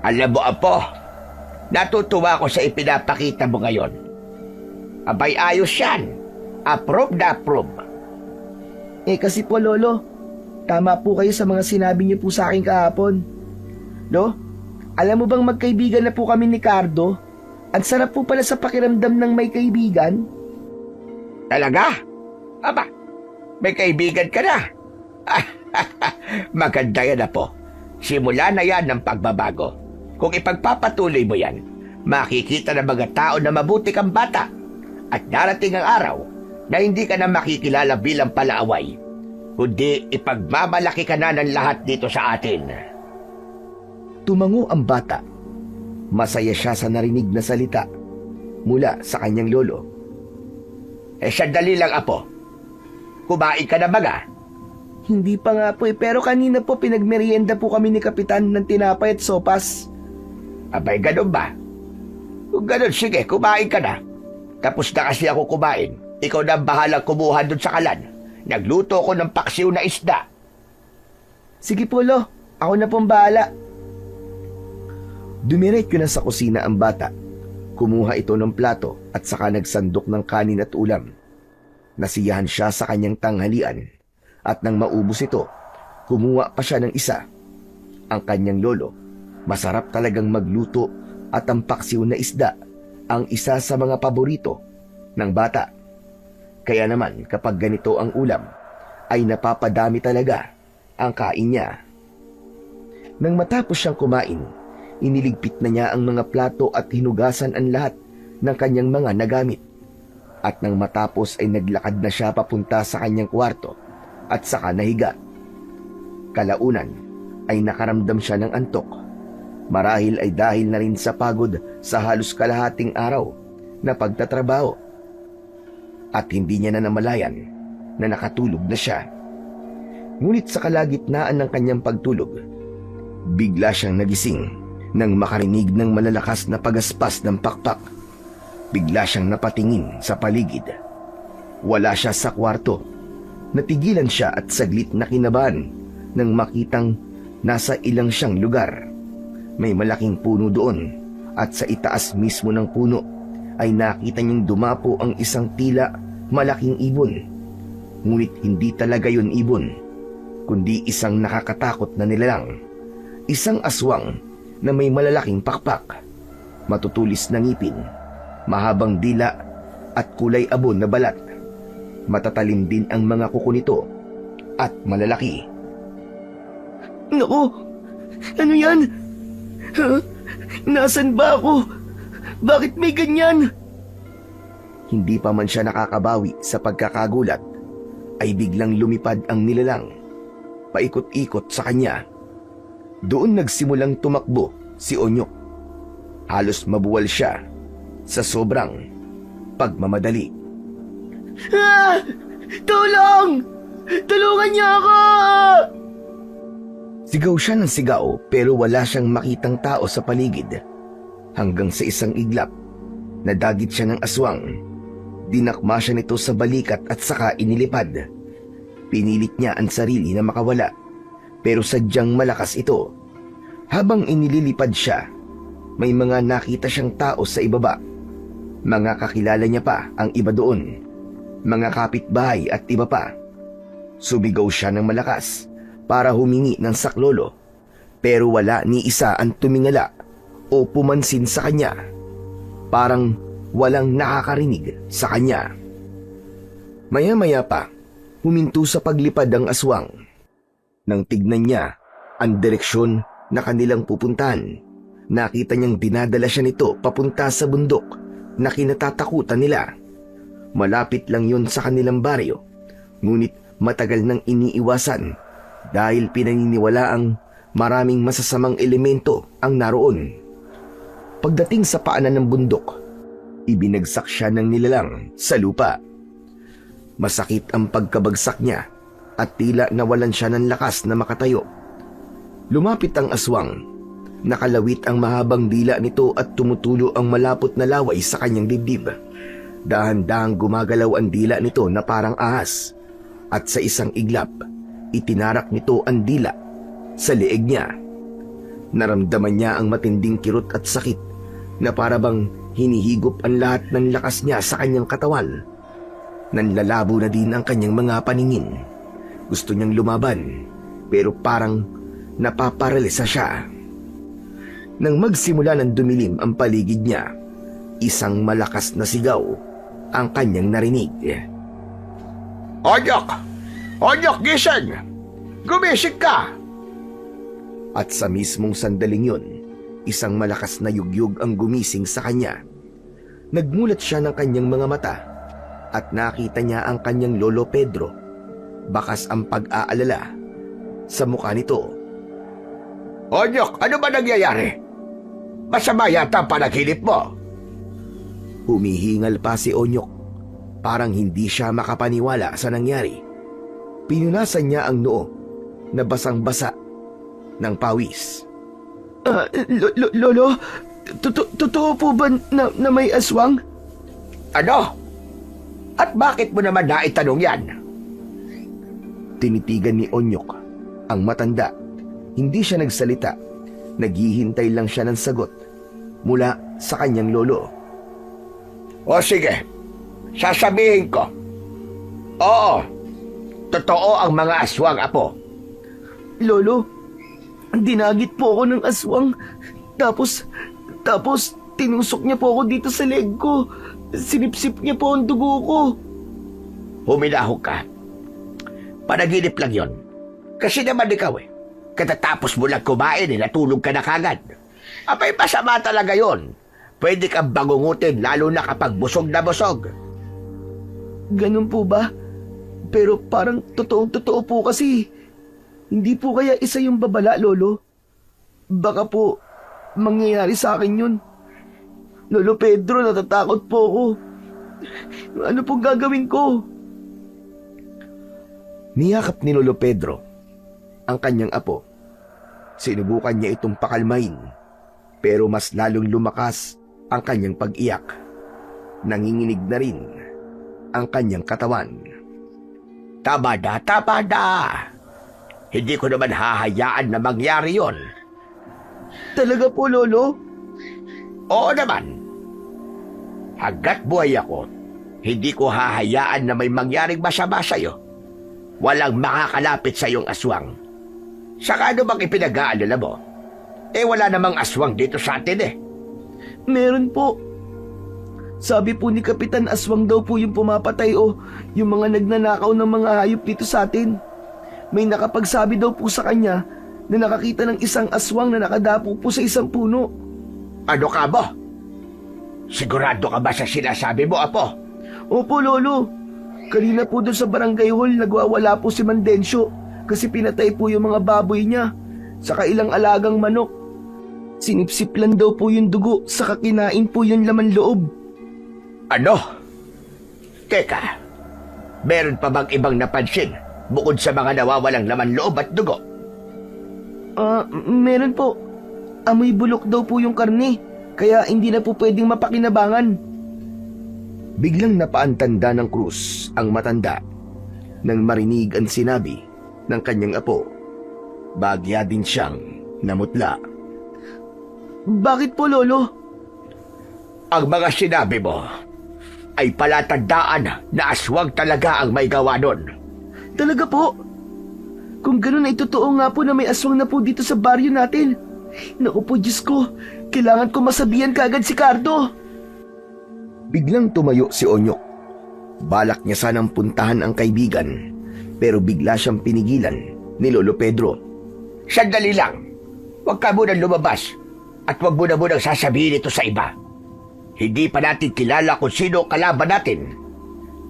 Alam mo, apo, natutuwa ko sa ipinapakita mo ngayon. Abay, ayos yan. Approve na approve. Kasi po lolo, tama po kayo sa mga sinabi niyo po sa akin kahapon. Lo, alam mo bang magkaibigan na po kami ni Cardo? Ang sarap po pala sa pakiramdam ng may kaibigan. Talaga? Aba, may kaibigan ka na. Maganda yan, apo. Simula na yan ng pagbabago. Kung ipagpapatuloy mo yan, makikita ng mga tao na mabuti kang bata. At darating ang araw na hindi ka na makikilala bilang palaaway, kundi ipagmamalaki ka na ng lahat dito sa atin. Tumango ang bata. Masaya siya sa narinig na salita mula sa kanyang lolo. Sandali lang, apo. Kumain ka na baga? Hindi pa nga po pero kanina po pinagmerienda po kami ni Kapitan ng tinapay at sopas. Abay, ganun ba? Kung ganun, sige, kumain ka na. Tapos na kasi ako kumain. Ikaw na ang bahalang kumuha dun sa kalan. Nagluto ko ng paksiw na isda. Sige po lo, ako na pong bahala. Dumiretso na sa kusina ang bata. Kumuha ito ng plato at saka nagsandok ng kanin at ulam. Nasiyahan siya sa kanyang tanghalian. At nang maubos ito, kumuha pa siya ng isa. Ang kanyang lolo, masarap talagang magluto at ang paksiw na isda ang isa sa mga paborito ng bata. Kaya naman kapag ganito ang ulam, ay napapadami talaga ang kain niya. Nang matapos siyang kumain, iniligpit na niya ang mga plato at hinugasan ang lahat ng kanyang mga nagamit. At nang matapos ay naglakad na siya papunta sa kanyang kwarto at saka nahiga. Kalaunan ay nakaramdam siya ng antok. Marahil ay dahil na rin sa pagod sa halos kalahating araw na pagtatrabaho. At hindi niya na namalayan na nakatulog na siya. Ngunit sa kalagitnaan ng kanyang pagtulog, bigla siyang nagising nang makarinig ng malalakas na pagaspas ng pakpak. Bigla siyang napatingin sa paligid. Wala siya sa kwarto. Natigilan siya at saglit na kinabahan nang makitang nasa ilang siyang lugar. May malaking puno doon at sa itaas mismo ng puno ay nakita niyang dumapo ang isang tila malaking ibon. Ngunit hindi talaga yun ibon, kundi isang nakakatakot na nilalang. Isang aswang na may malalaking pakpak, matutulis na ngipin, mahabang dila at kulay abon na balat. Matatalim din ang mga kuko nito at malalaki. Naku, ano yan? Huh? Nasaan ba ako? Bakit may ganyan? Hindi pa man siya nakakabawi sa pagkakagulat, ay biglang lumipad ang nilalang. Paikot-ikot sa kanya. Doon nagsimulang tumakbo si Onyok. Halos mabuwal siya sa sobrang pagmamadali. Ah! Tulong! Tulungan niyo ako! Sigaw siya ng sigaw pero wala siyang makitang tao sa paligid. Hanggang sa isang iglap, nadagit siya ng aswang. Dinakma siya nito sa balikat at saka inilipad. Pinilit niya ang sarili na makawala, pero sadyang malakas ito. Habang inililipad siya, may mga nakita siyang tao sa ibaba. Mga kakilala niya pa ang iba doon. Mga kapitbahay at iba pa. Sumigaw siya ng malakas para humingi ng saklolo. Pero wala ni isa ang tumingala o pumansin sa kanya. Parang walang nakakarinig sa kanya. Maya-maya pa, huminto sa paglipad ang aswang. Nang tignan niya ang direksyon na kanilang pupuntahan, nakita niyang dinadala siya nito papunta sa bundok na kinatatakutan nila. Malapit lang yun sa kanilang baryo, ngunit matagal nang iniiwasan dahil pinaniniwalaang maraming masasamang elemento ang naroon. Pagdating sa paanan ng bundok, ibinagsak siya ng nilalang sa lupa. Masakit ang pagkabagsak niya at tila nawalan siya ng lakas na makatayo. Lumapit ang aswang. Nakalawit ang mahabang dila nito at tumutulo ang malapot na laway sa kanyang dibdib. Dahan-dahang gumagalaw ang dila nito na parang ahas. At sa isang iglap, itinarak nito ang dila sa leeg niya. Naramdaman niya ang matinding kirot at sakit na parabang hinihigop ang lahat ng lakas niya sa kanyang katawan. Nanlalabo na din ang kanyang mga paningin. Gusto niyang lumaban, pero parang napaparalisa siya. Nang magsimula ng dumilim ang paligid niya, isang malakas na sigaw ang kanyang narinig. Onyok! Onyok, gising! Gumising ka! At sa mismong sandaling yun, isang malakas na yugyug ang gumising sa kanya. Nagmulat siya ng kanyang mga mata at nakita niya ang kanyang lolo Pedro. Bakas ang pag-aalala sa mukha nito. Onyok, ano ba nangyayari? Masama yata ang panaginip mo. Humihingal pa si Onyok. Parang hindi siya makapaniwala sa nangyari. Pinunasan niya ang noo na basang-basa ng pawis. Lolo, totoo po ba na may aswang? Ano? At bakit mo naman naitanong yan? Tinitigan ni Onyok ang matanda. Hindi siya nagsalita. Naghihintay lang siya ng sagot mula sa kanyang lolo. O sige, sasabihin ko. Oo, totoo ang mga aswang, apo. Lolo, dinagit po ako ng aswang. Tapos tinusok niya po ako dito sa leg ko. Sinipsip niya po ang dugo ko. Huminahog ka. Panaginip lang yon. Kasi naman ikaw katatapos mo lang kumain natulog ka na kagad. Abay, masama talaga yon. Pwede kang bangungutin lalo na kapag busog na busog. Ganun po ba? Pero parang totoo po kasi. Hindi po kaya isa yung babala, Lolo? Baka po mangyayari sa akin yun. Lolo Pedro, natatakot po ako. Ano pong gagawin ko? Niyakap ni Lolo Pedro ang kanyang apo. Sinubukan niya itong pakalmain, pero mas lalong lumakas ang kanyang pag-iyak. Nanginginig na rin ang kanyang katawan. Tama na. Hindi ko naman hahayaan na mangyari yon. Talaga po, Lolo? Oo naman. Hanggat buhay ako, hindi ko hahayaan na may mangyaring masama sa'yo. Walang makakalapit sa iyong aswang. Saka ano bang ipinag-aalala mo? Wala namang aswang dito sa atin Meron po. Sabi po ni Kapitan, aswang daw po yung pumapatay o yung mga nagnanakaw ng mga hayop dito sa atin. May nakapagsabi daw po sa kanya na nakakita ng isang aswang na nakadapo po sa isang puno. Ano ka ba? Sigurado ka ba sa sinasabi mo, apo? Opo, Lolo. Kanina po doon sa barangay hall nagwawala po si Mandencio kasi pinatay po yung mga baboy niya saka ilang alagang manok. Sinipsip lang daw po yung dugo saka kinain po yung laman loob. Ano? Teka, meron pa bang ibang napansin bukod sa mga nawawalang laman loob at dugo? Meron po. Amoy bulok daw po yung karne kaya hindi na po pwedeng mapakinabangan. Biglang napaantanda ng krus ang matanda nang marinig ang sinabi ng kanyang apo. Bagya din siyang namutla. Bakit po, Lolo? Ang mga sinabi mo ay palatandaan na aswang talaga ang may gawa nun. Talaga po? Kung ganun ay totoo nga po na may aswang na po dito sa baryo natin. Naku po, Diyos ko. Kailangan ko masabihan kaagad si Cardo. Biglang tumayo si Onyok. Balak niya sanang puntahan ang kaibigan, pero bigla siyang pinigilan ni Lolo Pedro. Sandali lang. Huwag ka munang lumabas at huwag mo na munang sasabihin ito sa iba. Hindi pa natin kilala kung sino ang kalaban natin.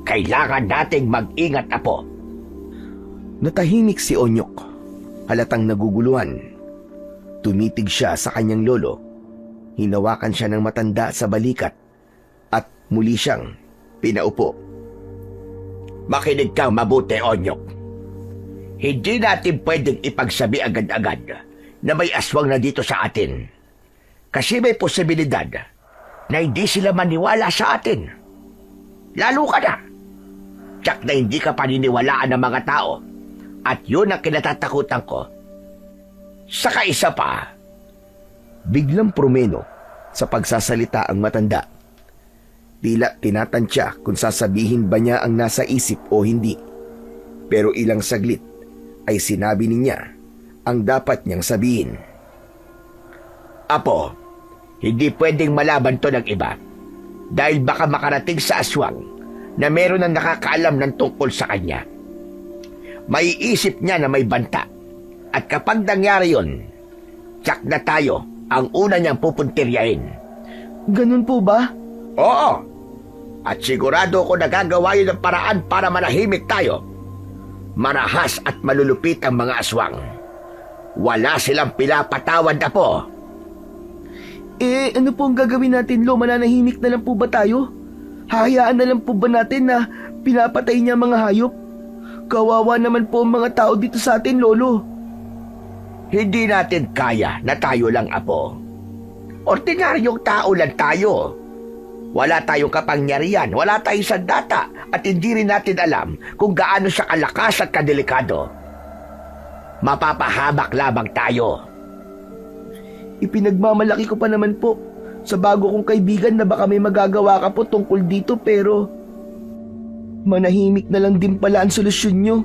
Kailangan nating mag-ingat, Apo. Natahimik si Onyok. Halatang naguguluhan. Tumitig siya sa kanyang lolo. Hinawakan siya ng matanda sa balikat at muli siyang pinaupo. Makinig kang mabuti, Onyok. Hindi natin pwedeng ipagsabi agad-agad na may aswang na dito sa atin. Kasi may posibilidad na hindi sila maniwala sa atin. Lalo ka na. Tsak na hindi ka paniniwalaan ng mga tao. At yun ang kinatatakutan ko. Saka isa pa. Biglang promeno sa pagsasalita ang matanda. Tila tinatansya kung sasabihin ba niya ang nasa isip o hindi. Pero ilang saglit ay sinabi niya ang dapat niyang sabihin. Apo, hindi pwedeng malaban to ng iba. Dahil baka makarating sa aswang na meron ang nakakaalam ng tungkol sa kanya. Maiisip niya na may banta. At kapag nangyari yun, tsak na tayo ang una niyang pupuntiryahin. Ganun po ba? Oo. At sigurado ko nagagawa yun ng paraan para manahimik tayo. Marahas at malulupit ang mga aswang. Wala silang pinapatawad na po. Ano po ang gagawin natin, Lo? Mananahimik na lang po ba tayo? Hahayaan na lang po ba natin na pinapatay niya mga hayop? Kawawa naman po ang mga tao dito sa atin, Lolo. Hindi natin kaya na tayo lang, Apo. Ordinaryong tao lang tayo. Wala tayong kapangyarihan, wala tayong sandata, at hindi rin natin alam kung gaano siya kalakas at kadelikado. Mapapahamak lamang tayo. Ipinagmamalaki ko pa naman po sa bago kong kaibigan na baka may magagawa ka po tungkol dito, pero manahimik na lang din pala ang solusyon nyo.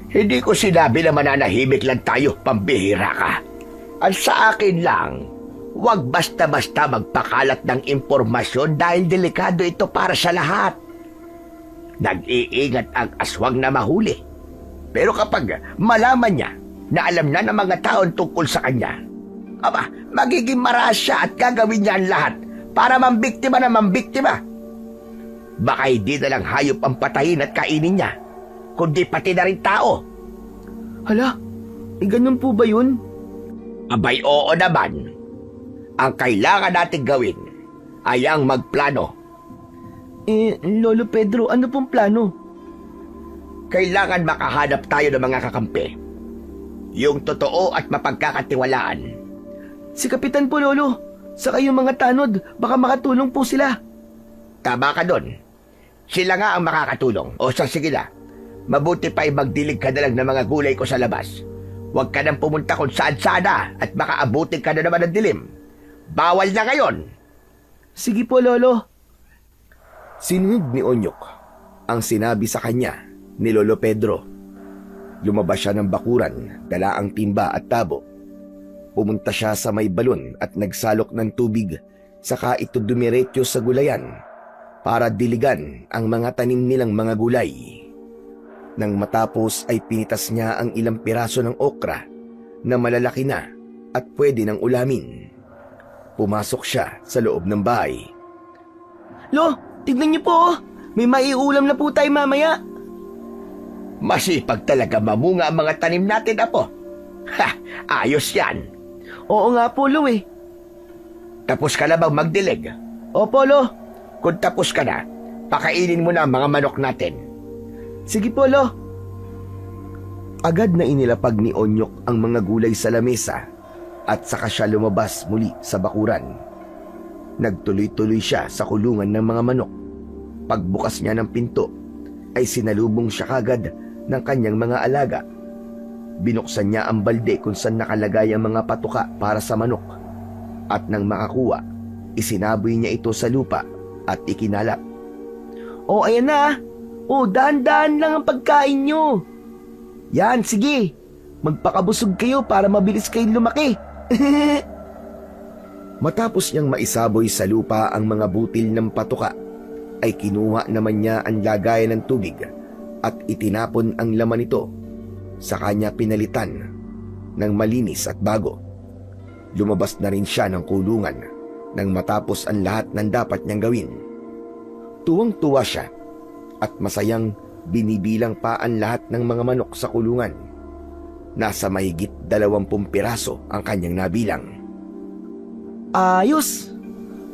Hindi ko sinabi na mananahimik lang tayo, pambihira ka. At sa akin lang, huwag basta-basta magpakalat ng impormasyon dahil delikado ito para sa lahat. Nag-iingat ang aswang na mahuli. Pero kapag malaman niya na alam na ng mga taon tungkol sa kanya, magiging maras siya at gagawin niya ang lahat para mambiktima na mambiktima. Baka hindi na lang hayop ang patayin at kainin niya, kundi pati na rin tao. Hala, ganun po ba yun? Abay, oo naman. Ang kailangan natin gawin ay ang magplano. Lolo Pedro, ano pong plano? Kailangan makahanap tayo ng mga kakampi. Yung totoo at mapagkakatiwalaan. Si Kapitan po, Lolo. Saka yung mga tanod, baka makatulong po sila. Tama ka doon. Sila nga ang makakatulong. O sige na, mabuti pa ay magdilig ka na lang ng mga gulay ko sa labas. Huwag ka nang pumunta kung saan-saan na at makaabutin ka na naman ng dilim. Bawal na ngayon. Sige po, Lolo. Sinunod ni Onyok ang sinabi sa kanya ni Lolo Pedro. Lumabas siya ng bakuran, dala ang timba at tabo. Pumunta siya sa may balon at nagsalok ng tubig, saka ito dumiretso sa gulayan para diligan ang mga tanim nilang mga gulay. Nang matapos ay pinitas niya ang ilang piraso ng okra na malalaki na at pwede ng ulamin. Pumasok siya sa loob ng bahay. Lo, tignan niyo po, oh. May maiulam na po tayo mamaya. Masipag talaga mamunga ang mga tanim natin, Apo. Ayos yan. Oo nga po, Lo eh. Tapos ka na bang magdilig? Opo, Lo. Kung tapos ka na, pakainin mo na ang mga manok natin. Sige po, Lo. Agad na inilapag ni Onyok ang mga gulay sa lamesa at saka siya lumabas muli sa bakuran. Nagtuloy-tuloy siya sa kulungan ng mga manok. Pagbukas niya ng pinto, ay sinalubong siya kagad ng kanyang mga alaga. Binuksan niya ang balde kung saan nakalagay ang mga patuka para sa manok. At nang makakuha, isinaboy niya ito sa lupa at ikinalap. Ayan na. Dahan-dahan lang ang pagkain nyo. Yan, sige. Magpakabusog kayo para mabilis kayong lumaki. Matapos niyang maisaboy sa lupa ang mga butil ng patuka, ay kinuha naman niya ang lagayan ng tubig at itinapon ang laman nito. Sa kanya pinalitan ng malinis at bago. Lumabas na rin siya ng kulungan nang matapos ang lahat ng dapat niyang gawin. Tuwang-tuwa siya at masayang binibilang pa ang lahat ng mga manok sa kulungan. Nasa mahigit 20 piraso ang kanyang nabilang. Ayos.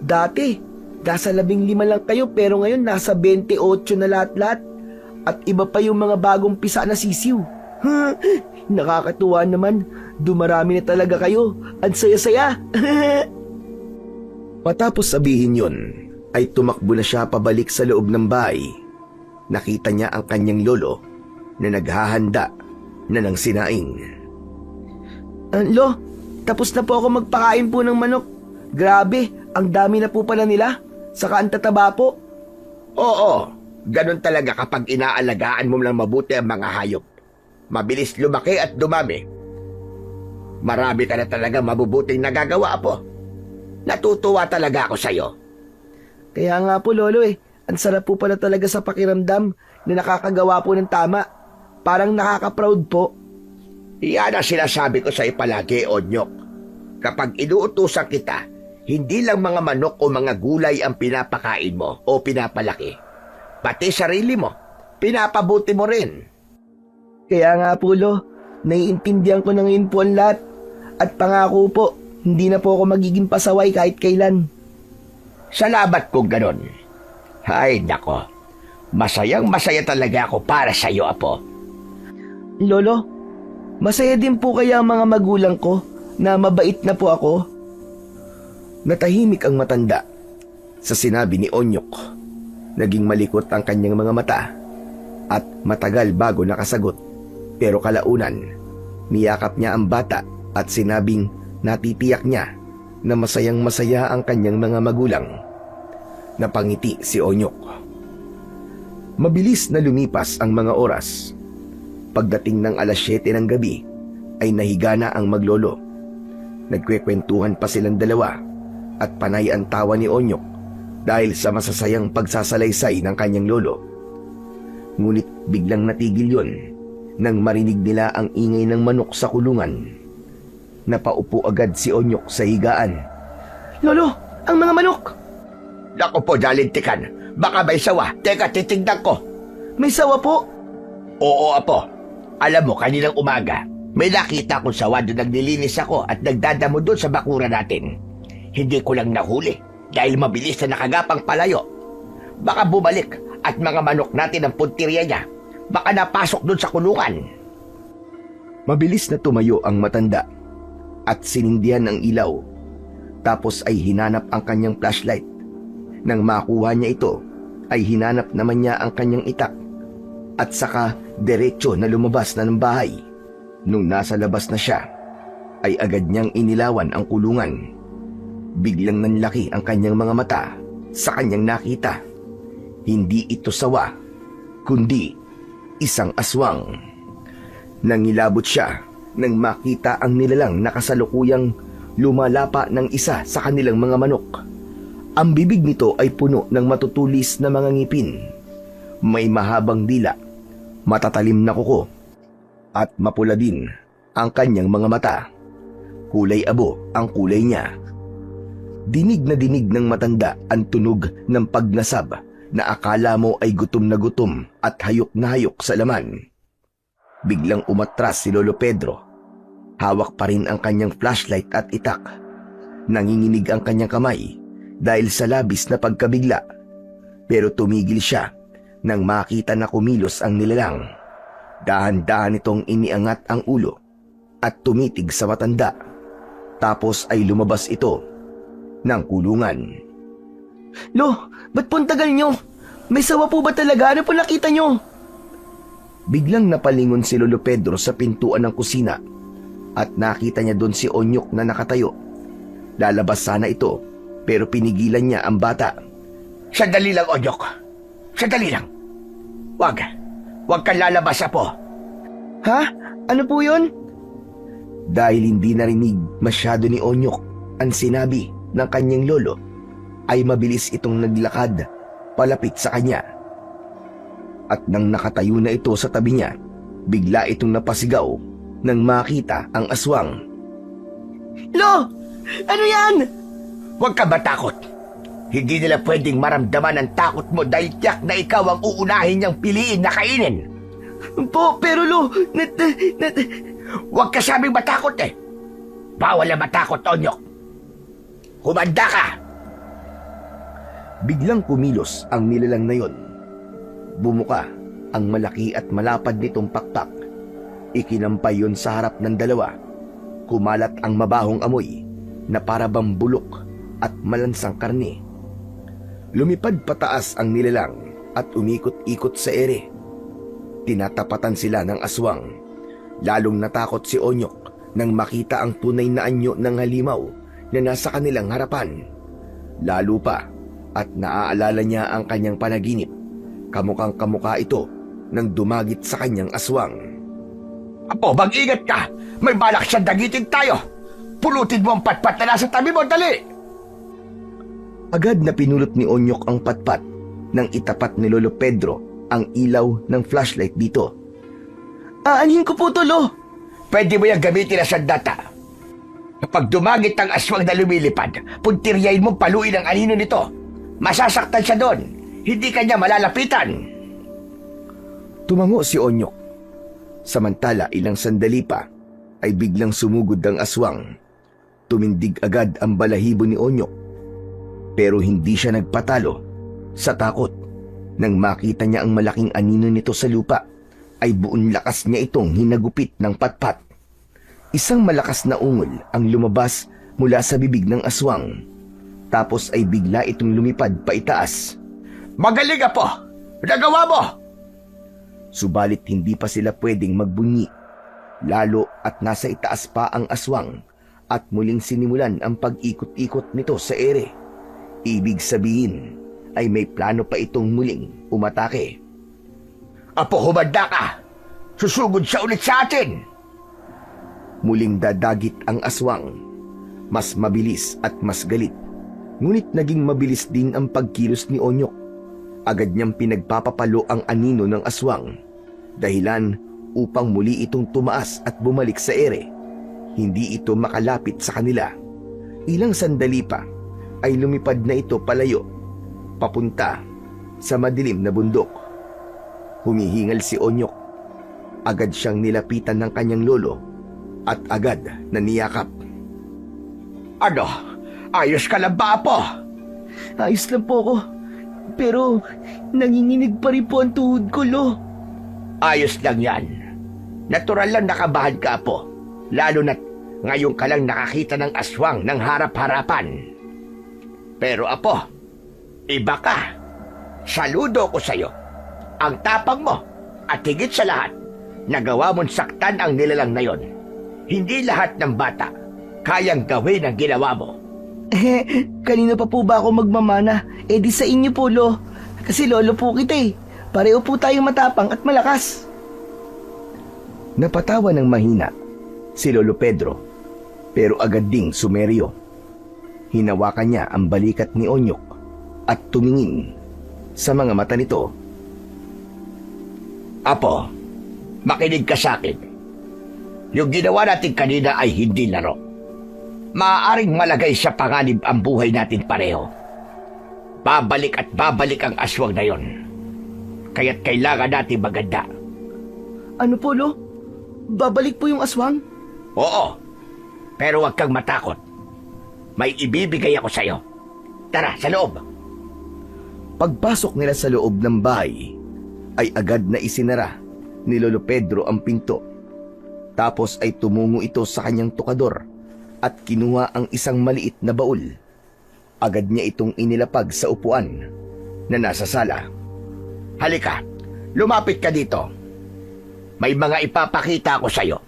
Dati, nasa 15 lang kayo pero ngayon nasa 28 na lahat-lahat. At iba pa yung mga bagong pisa na sisiw. Nakakatuwa naman. Dumarami na talaga kayo. Ang saya-saya. Matapos sabihin yon, ay tumakbo na siya pabalik sa loob ng bahay. Nakita niya ang kanyang lolo na naghahanda na ng sinaing. Lo, tapos na po ako magpakain po ng manok. Grabe, ang dami na po pala nila. Saka ang tataba po. Oo, ganun talaga kapag inaalagaan mo lang mabuti ang mga hayop. Mabilis lumaki at dumami. Marami ka na talaga mabubuting nagagawa po. Natutuwa talaga ako sa'yo. Kaya nga po, Lolo ang sarap po pala talaga sa pakiramdam na nakakagawa po ng tama. Parang nakaka-proud po. Iyan ang sinasabi ko sa'yo palagi, Onyok. Kapag inuutusan kita, hindi lang mga manok o mga gulay ang pinapakain mo o pinapalaki. Pati sarili mo, pinapabuti mo rin. Kaya nga po, naiintindihan ko na ngayon po ang lahat. At pangako po, hindi na po ako magiging pasaway kahit kailan. Salamat kung ganon. Ay, nako. Masayang masaya talaga ako para sa'yo, Apo. Lolo, masaya din po kaya ang mga magulang ko na mabait na po ako? Natahimik ang matanda sa sinabi ni Onyok. Naging malikot ang kanyang mga mata at matagal bago nakasagot. Pero kalaunan, niyakap niya ang bata at sinabing natitiyak niya na masayang masaya ang kanyang mga magulang. Napangiti si Onyok. Mabilis na lumipas ang mga oras. Pagdating ng alas 7 ng gabi ay nahiga na ang maglolo. Nagkwekwentuhan pa silang dalawa at panay ang tawa ni Onyok dahil sa masasayang pagsasalaysay ng kanyang lolo. Ngunit biglang natigil yon nang marinig nila ang ingay ng manok sa kulungan. Napaupo agad si Onyok sa higaan. Lolo, ang mga manok! Naku po, dalintikan. Baka may sawa. Teka, titignan ko. May sawa po! Oo, Apo. Alam mo, kaninang umaga, may nakita akong sawa doon naglilinis ako at nagdadamo doon sa bakura natin. Hindi ko lang nahuli dahil mabilis na nakagapang palayo. Baka bumalik at mga manok natin ang puntirya niya. Baka napasok doon sa kulungan. Mabilis na tumayo ang matanda at sinindihan ang ilaw. Tapos ay hinanap ang kanyang flashlight. Nang makuha niya ito, ay hinanap naman niya ang kanyang itak at saka diretso na lumabas na ng bahay. Nung nasa labas na siya, ay agad niyang inilawan ang kulungan. Biglang nanlaki ang kanyang mga mata sa kanyang nakita. Hindi ito sawa, kundi isang aswang. Nangilabot siya nang makita ang nilalang na kasalukuyang lumalapa ng isa sa kanilang mga manok. Ang bibig nito ay puno ng matutulis na mga ngipin. May mahabang dila, matatalim na kuko, at mapula din ang kanyang mga mata. Kulay abo ang kulay niya. Dinig na dinig ng matanda ang tunog ng pagnasab na akala mo ay gutom na gutom at hayok na hayok sa laman. Biglang umatras si Lolo Pedro. Hawak pa rin ang kanyang flashlight at itak. Nanginginig ang kanyang kamay dahil sa labis na pagkabigla. Pero tumigil siya nang makita na kumilos ang nilalang. Dahan-dahan itong iniangat ang ulo at tumitig sa matanda. Tapos ay lumabas ito ng kulungan. Lo, ba't po ang tagal nyo? May sawa po ba talaga? Ano po nakita nyo? Biglang napalingon si Lolo Pedro sa pintuan ng kusina at nakita niya doon si Onyok na nakatayo. Lalabas sana ito pero pinigilan niya ang bata. Sandali lang, Onyok. Sandali lang. Wag kang lalabas, Apo. Ha? Ano po yun? Dahil hindi narinig masyado ni Onyok ang sinabi ng kanyang lolo, ay mabilis itong naglakad palapit sa kanya. At nang nakatayo na ito sa tabi niya, bigla itong napasigaw nang makita ang aswang. Lo! Ano yan? Huwag ka matakot. Hindi nila pwedeng maramdaman ang takot mo dahil tiyak na ikaw ang uunahin niyang piliin na kainin. Po, pero Lo, Huwag ka sabing matakot eh. Bawal na matakot, Onyok. Humanda ka! Biglang kumilos ang nilalang na yon. Bumuka ang malaki at malapad nitong pakpak. Ikinampay yon sa harap ng dalawa. Kumalat ang mabahong amoy na para bang bulok at malansang karne. Lumipad pataas ang nilalang at umikot-ikot sa ere. Tinatapatan sila ng aswang. Lalong natakot si Onyok nang makita ang tunay na anyo ng halimaw na nasa kanilang harapan. Lalo pa at naaalala niya ang kanyang panaginip. Kamukhang kamukha ito nang dumagit sa kanyang aswang. Apo, mag-ingat ka! May balak siyang dagitin tayo! Pulutin mo ang patpat na nasa tabi mo, dali! Agad na pinulot ni Onyok ang patpat nang itapat ni Lolo Pedro ang ilaw ng flashlight dito. aanhin ko po to, Lo. Pwede mo yung gamitin na sandata. Kapag dumagit ang aswang na lumilipad, puntiryain mong paluin ang anino nito. Masasaktan siya doon. Hindi kanya malalapitan. Tumango si Onyok. Samantala ilang sandali pa ay biglang sumugod ang aswang. Tumindig agad ang balahibo ni Onyok. Pero hindi siya nagpatalo sa takot. Nang makita niya ang malaking anino nito sa lupa, ay buong lakas niya itong hinagupit ng patpat. Isang malakas na ungol ang lumabas mula sa bibig ng aswang. Tapos ay bigla itong lumipad paitaas. Magaling, Apo! Nagawa mo! Subalit hindi pa sila pwedeng magbunyi. Lalo at nasa itaas pa ang aswang at muling sinimulan ang pag-ikot-ikot nito sa ere. Ibig sabihin ay may plano pa itong muling umatake. Apo, humanda ka! Susugod siya ulit sa atin! Muling dadagit ang aswang. Mas mabilis at mas galit. Ngunit naging mabilis din ang pagkilos ni Onyok. Agad niyang pinagpapapalo ang anino ng aswang. Dahilan upang muli itong tumaas at bumalik sa ere. Hindi ito makalapit sa kanila. Ilang sandali pa ay lumipad na ito palayo, papunta sa madilim na bundok. Humihingal si Onyok. Agad siyang nilapitan ng kanyang lolo at agad na niyakap. Ano? Ayos ka lang ba, Apo? Ayos lang po ako. Pero nanginginig pa rin po ang tuhod ko, Lo. Ayos lang yan. Natural lang nakabahan ka, Apo. Lalo na't ngayon ka lang nakakita ng aswang ng harap-harapan. Pero, Apo, iba ka. Saludo ko sa'yo. Ang tapang mo at higit sa lahat, nagawa mong saktan ang nilalang na yon. Hindi lahat ng bata kayang gawin ang ginawa mo. Kanina pa po ba ako magmamana? Di sa inyo po, Lo. Kasi lolo po kita eh. Pareho po tayong matapang at malakas. Napatawa ng mahina si Lolo Pedro, pero agad ding sumeryo. Hinawakan niya ang balikat ni Onyok at tumingin sa mga mata nito. Apo, makinig ka sa akin. Yung ginawa natin kanina ay hindi laro. Maaaring malagay sa panganib ang buhay natin pareho. Babalik at babalik ang aswang na yon. Kaya't kailangan natin maganda. Ano po, Lo? Babalik po yung aswang? Oo, pero huwag kang matakot. May ibibigay ako sa'yo. Tara, sa loob. Pagpasok nila sa loob ng bahay, ay agad na isinara ni Lolo Pedro ang pinto. Tapos ay tumungo ito sa kanyang tukador at kinuha ang isang maliit na baul. Agad niya itong inilapag sa upuan na nasa sala. Halika, lumapit ka dito. May mga ipapakita ako sa'yo.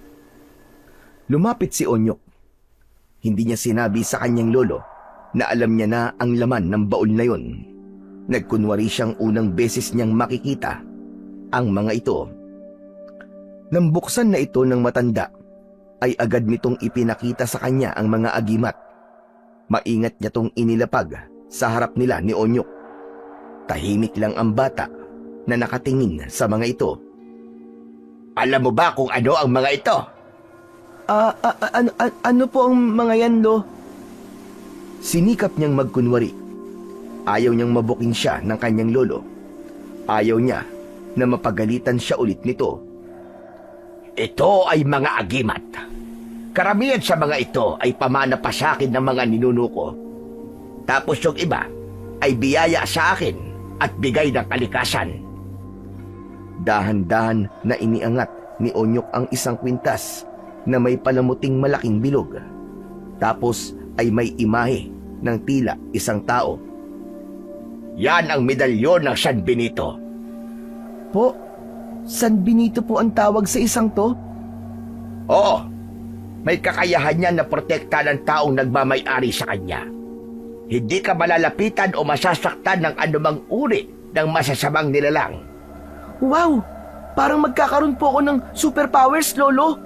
Lumapit si Onyok. Hindi niya sinabi sa kanyang lolo na alam niya na ang laman ng baul na yon. Nagkunwari siyang unang beses niyang makikita ang mga ito. Nang buksan na ito ng matanda, ay agad nitong ipinakita sa kanya ang mga agimat. Maingat niya tong inilapag sa harap nila ni Onyok. Tahimik lang ang bata na nakatingin sa mga ito. Alam mo ba kung ano ang mga ito? Ano po ang mga yan, Lo? Sinikap niyang magkunwari. Ayaw niyang mabuking siya ng kanyang lolo. Ayaw niya na mapagalitan siya ulit nito. Ito ay mga agimat. Karamihan sa mga ito ay pamana pa sa akin ng mga ninuno ko. Tapos yung iba ay biyaya sa akin at bigay ng kalikasan. Dahan-dahan na iniangat ni Onyok ang isang kwintas na may palamuting malaking bilog. Tapos ay may imahe ng tila isang tao. Yan ang medalyon ng San Benito. Po, San Benito po ang tawag sa isang to? Oo, may kakayahan niya na protekta ng taong nagmamay-ari sa kanya. Hindi ka malalapitan o masasaktan ng anumang uri ng masasamang nilalang. Wow! Parang magkakaroon po ako ng superpowers, Lolo.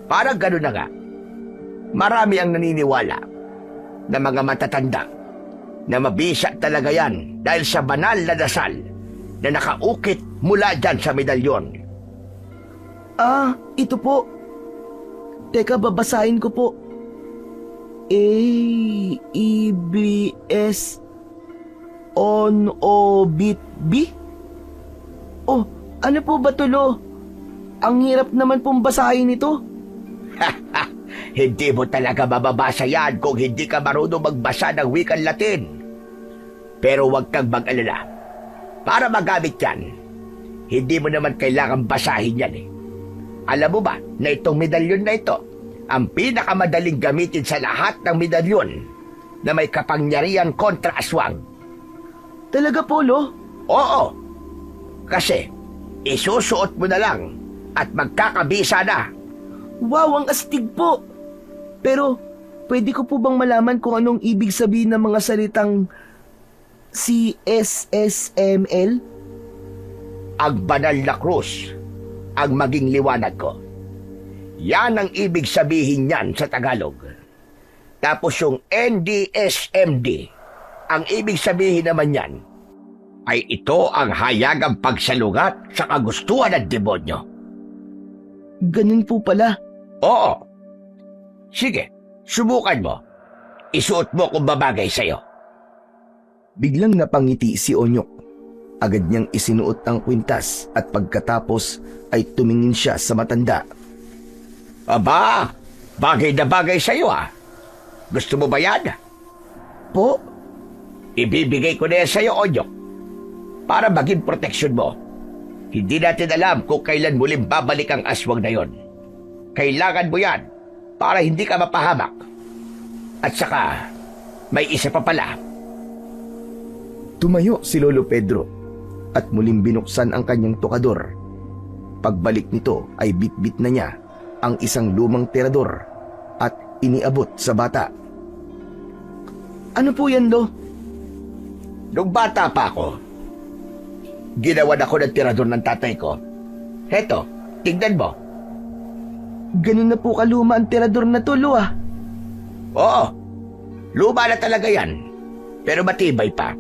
Parang gano'n na nga. Marami ang naniniwala na mga matatanda na mabisa talaga yan dahil sa banal na dasal na nakaukit mula dyan sa medalyon. Ito po. Teka, babasahin ko po. A-E-B-S On-O-Bit-B? Oh, ano po ba to, Lo? Ang hirap naman pong basahin ito. Hindi mo talaga mababasa yan kung hindi ka marunong magbasa ng wikang Latin. Pero huwag kang mag-alala. Para magamit yan, hindi mo naman kailangan basahin yan eh. Alam mo ba na itong medalyon na ito, ang pinakamadaling gamitin sa lahat ng medalyon na may kapangyarihan kontra aswang? Talaga po, Lo? Oo. Kasi, isusuot mo na lang at magkakabisa na. Wow, ang astig po! Pero, pwede ko po bang malaman kung anong ibig sabihin ng mga salitang CSSML? Ang banal na krus ang maging liwanag ko. Yan ang ibig sabihin niyan sa Tagalog. Tapos yung NDSMD, ang ibig sabihin naman yan ay ito ang hayagang pagsalungat sa kagustuhan ng demonyo. Ganun po pala. Oo. Sige, subukan mo. Isuot mo kung babagay sa'yo. Biglang napangiti si Onyok. Agad niyang isinuot ang kwintas at pagkatapos ay tumingin siya sa matanda. Aba, bagay na bagay sa'yo ah. Gusto mo ba yan? Po? Ibibigay ko na yan sa'yo, Onyok, para maging proteksyon mo. Hindi natin alam kung kailan muling babalik ang aswang na yon. Kailangan mo yan para hindi ka mapahamak. At saka, may isa pa pala. Tumayo si Lolo Pedro at muling binuksan ang kanyang tukador. Pagbalik nito ay bitbit na niya ang isang lumang tirador at iniabot sa bata. Ano po yan, Lo? Nung bata pa ako, ginawan ako ng tirador ng tatay ko. Heto, tignan mo. Ganun na po kaluma ang tirador na to, Lo, ah. Oo, luma na talaga yan. Pero matibay pa.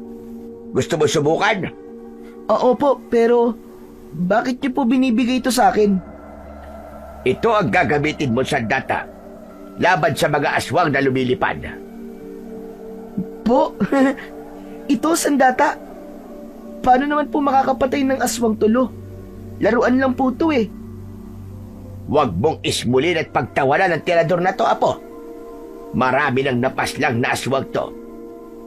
Gusto mo subukan? Oo po, pero bakit niyo po binibigay ito sa akin? Ito ang gagamitin mo sa data laban sa mga aswang na lumilipad. Po? Ito, sandata? Paano naman po makakapatay ng aswang tulo? Laruan lang po ito eh. Huwag mong ismulin at pagtawanan ng tirador na to, Apo. Marami nang napaslang na aswang to.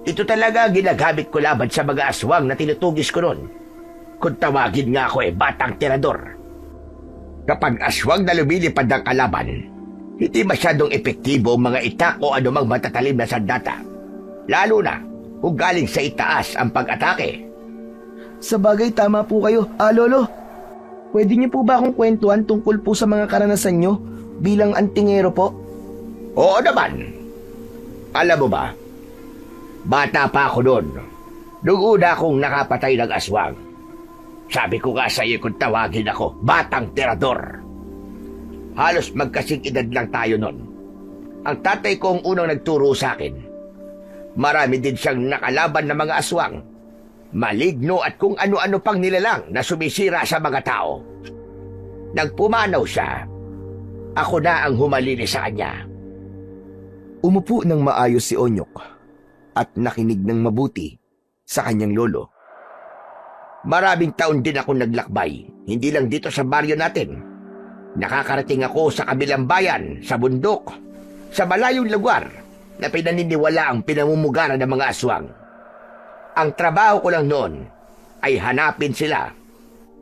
Ito talaga ang ginagamit ko laban sa mga aswang na tinutugis ko noon. Kung tawagin nga ako batang tirador. Kapag aswang na lumilipad ang kalaban, hindi masyadong epektibo ang mga itak o anumang matatalim na sandata. Lalo na kung galing sa itaas ang pag-atake. Sa bagay, tama po kayo. Lolo, pwede niyo po ba akong kwentuhan tungkol po sa mga karanasan niyo bilang antingero po? Oo naman. Alam mo ba, bata pa ako noon. Nung una akong nakapatay ng aswang. Sabi ko nga sa iyo kung tawagin ako, batang tirador. Halos magkasing edad lang tayo nun. Ang tatay ko ang unang nagturo sa akin. Marami din siyang nakalaban na mga aswang, maligno at kung ano-ano pang nilalang na sumisira sa mga tao. Nang pumanaw siya, ako na ang humalili sa kanya. Umupo ng maayos si Onyok at nakinig ng mabuti sa kanyang lolo. Maraming taon din ako naglakbay, hindi lang dito sa baryo natin. Nakakarating ako sa kabilang bayan, sa bundok, sa malayong lugar na pinaniniwala ang pinamumugaran ng mga aswang. Ang trabaho ko lang noon ay hanapin sila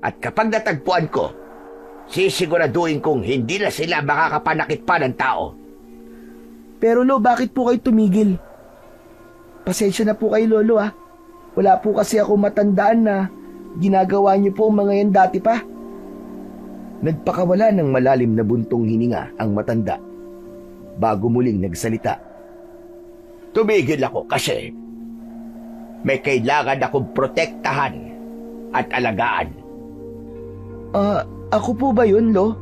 at kapag natagpuan ko, sisiguraduhin kong hindi na sila makakapanakit pa ng tao. Pero Lo, bakit po kayo tumigil? Pasensya na po kayo, Lolo ah. Wala po kasi ako matandaan na ginagawa niyo po ang mga yan dati pa. Nagpakawala ng malalim na buntong hininga ang matanda bago muling nagsalita. Tumigil ako kasi may kailangan akong protektahan at alagaan. Ako po ba yun, Lo?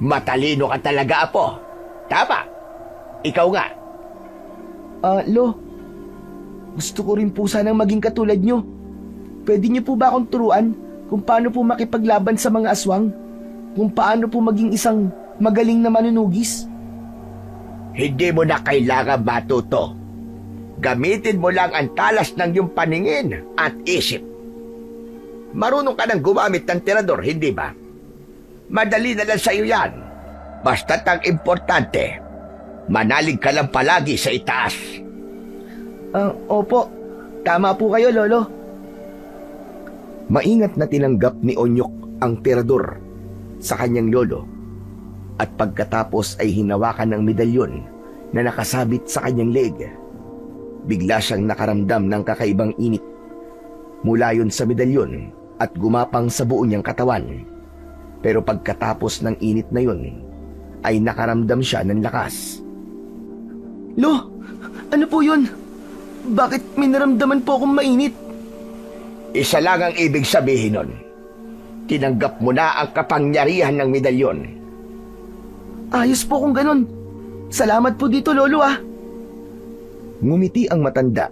Matalino ka talaga, Apo. Tama. Ikaw nga. Lo, gusto ko rin po sanang maging katulad nyo. Pwede niyo po ba akong turuan kung paano po makipaglaban sa mga aswang? Kung paano po maging isang magaling na manunugis? Hindi mo na kailangan matuto. Gamitin mo lang ang talas ng iyong paningin at isip. Marunong ka nang gumamit ng tirador, hindi ba? Madali na lang sa iyo yan. Basta't ang importante, manalig ka lang palagi sa itaas. Opo. Tama po kayo, Lolo. Maingat na tinanggap ni Onyok ang tirador sa kanyang lolo at pagkatapos ay hinawakan ng medalyon na nakasabit sa kanyang leeg. Bigla siyang nakaramdam ng kakaibang init mula yun sa medalyon at gumapang sa buo niyang katawan. Pero pagkatapos ng init na yun ay nakaramdam siya ng lakas. Lo, ano po yun? Bakit may naramdaman po akong mainit? Isa lang ang ibig sabihin nun. Tinanggap mo na ang kapangyarihan ng medalyon. Ayos po kung ganun. Salamat po dito, Lolo ah. Ngumiti ang matanda.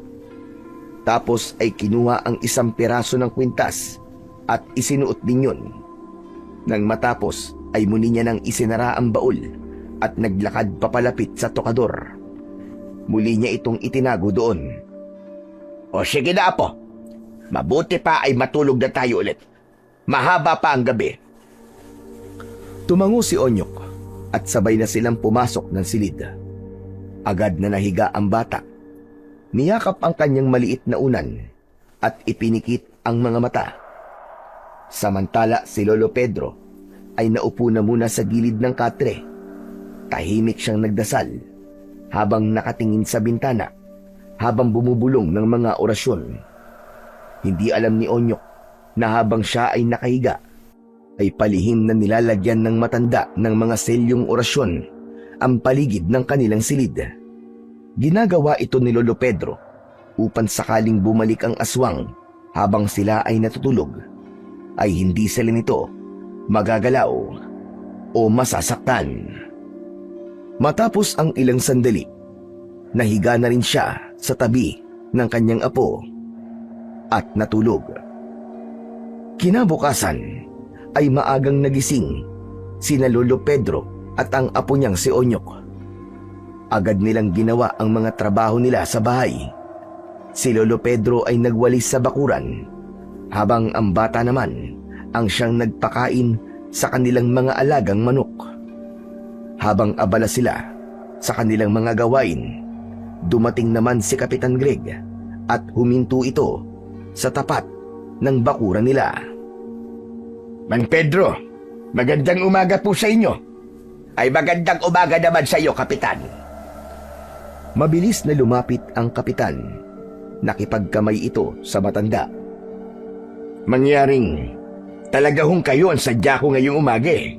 Tapos ay kinuha ang isang piraso ng kwintas at isinuot din yun. Nang matapos ay muli niya nang isinara ang baul at naglakad papalapit sa tokador. Muli niya itong itinago doon. O sige na, Apo. Mabuti pa ay matulog na tayo ulit. Mahaba pa ang gabi. Tumango si Onyok at sabay na silang pumasok ng silid. Agad na nahiga ang bata. Niyakap ang kanyang maliit na unan at ipinikit ang mga mata. Samantala si Lolo Pedro ay naupo na muna sa gilid ng katre. Tahimik siyang nagdasal habang nakatingin sa bintana habang bumubulong ng mga orasyon. Hindi alam ni Onyok na habang siya ay nakahiga, ay palihim na nilalagyan ng matanda ng mga selyong orasyon ang paligid ng kanilang silid. Ginagawa ito ni Lolo Pedro upang sakaling bumalik ang aswang habang sila ay natutulog, ay hindi sila nito magagalaw o masasaktan. Matapos ang ilang sandali, nahiga na rin siya sa tabi ng kanyang apo at natulog. Kinabukasan ay maagang nagising sina Lolo Pedro at ang apo niyang si Onyok. Agad nilang ginawa ang mga trabaho nila sa bahay. Si Lolo Pedro ay nagwalis sa bakuran, habang ang bata naman ang siyang nagpakain sa kanilang mga alagang manok. Habang abala sila sa kanilang mga gawain, dumating naman si Kapitan Greg at huminto ito sa tapat ng bakuran nila. Mang Pedro, magandang umaga po sa inyo. Ay magandang umaga naman sa iyo, Kapitan. Mabilis na lumapit ang kapitan. Nakipagkamay ito sa matanda. Mangyaring, talaga hong kayo ang sadya ko ngayong umaga eh.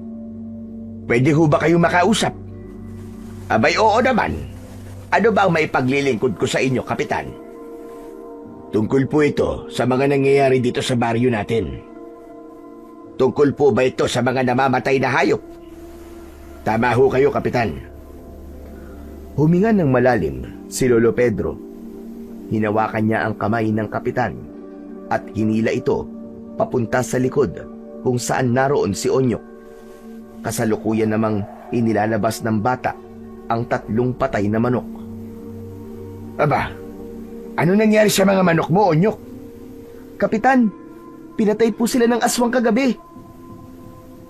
Pwede ho ba kayo makausap? Abay, oo naman. Ano ba ang may paglilingkod ko sa inyo, Kapitan? Tungkol po ito sa mga nangyayari dito sa baryo natin. Tungkol po ba ito sa mga namamatay na hayop? Tama ho kayo, Kapitan. Huminga ng malalim si Lolo Pedro. Hinawakan niya ang kamay ng kapitan at hinila ito papunta sa likod kung saan naroon si Onyok. Kasalukuyan namang inilalabas ng bata ang 3 patay na manok. Aba, ano nangyari sa mga manok mo, Onyok? Kapitan, pinatay po sila ng aswang kagabi.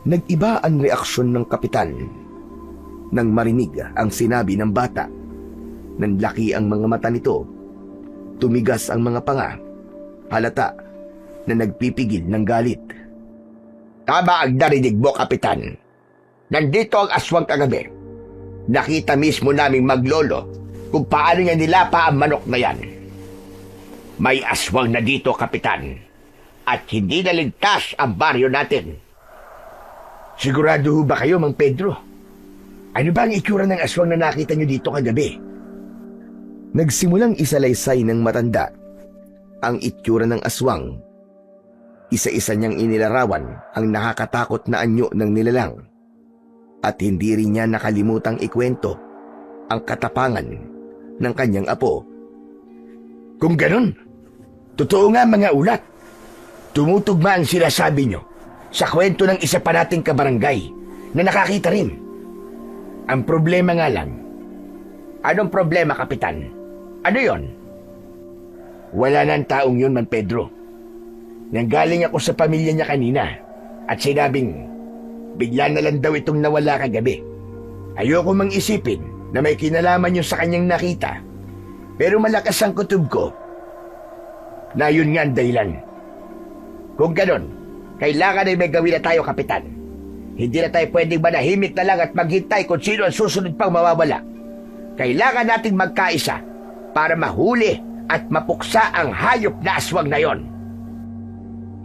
Nag-iba ang reaksyon ng kapitan nang marinig ang sinabi ng bata. Nanlaki ang mga mata nito. Tumigas ang mga panga. Halata na nagpipigil ng galit. Tama ang narinig mo, Kapitan. Nandito ang aswang kagabi. Nakita mismo naming maglolo kung paano niya nilapa ang manok na yan. May aswang na dito, Kapitan. At hindi naligtas ang baryo natin. Sigurado ho ba kayo, Mang Pedro? Ano ba ang itsura ng aswang na nakita niyo dito kagabi? Nagsimulang isalaysay ng matanda ang itsura ng aswang. Isa-isa niyang inilarawan ang nakakatakot na anyo ng nilalang. At hindi rin niya nakalimutang ikwento ang katapangan ng kanyang apo. Kung ganon, totoo nga mga ulat. Tumutugma ang sinasabi niyo sa kwento ng isa pa nating kabarangay na nakakita rin. Ang problema nga lang. Anong problema, Kapitan? Ano yon? Wala na ang taong yun, Man Pedro. Nanggaling ako sa pamilya niya kanina at sinabing bigla na lang daw itong nawala kagabi. Ayoko mang isipin na may kinalaman yun sa kanyang nakita. Pero malakas ang kutob ko na yun nga ang dahilan. Kung ganon, kailangan ay may gawin na tayo, Kapitan. Hindi na tayo pwedeng manahimik na lang at maghintay kung sino ang susunod pang mawawala. Kailangan nating magkaisa para mahuli at mapuksa ang hayop na aswang na yon.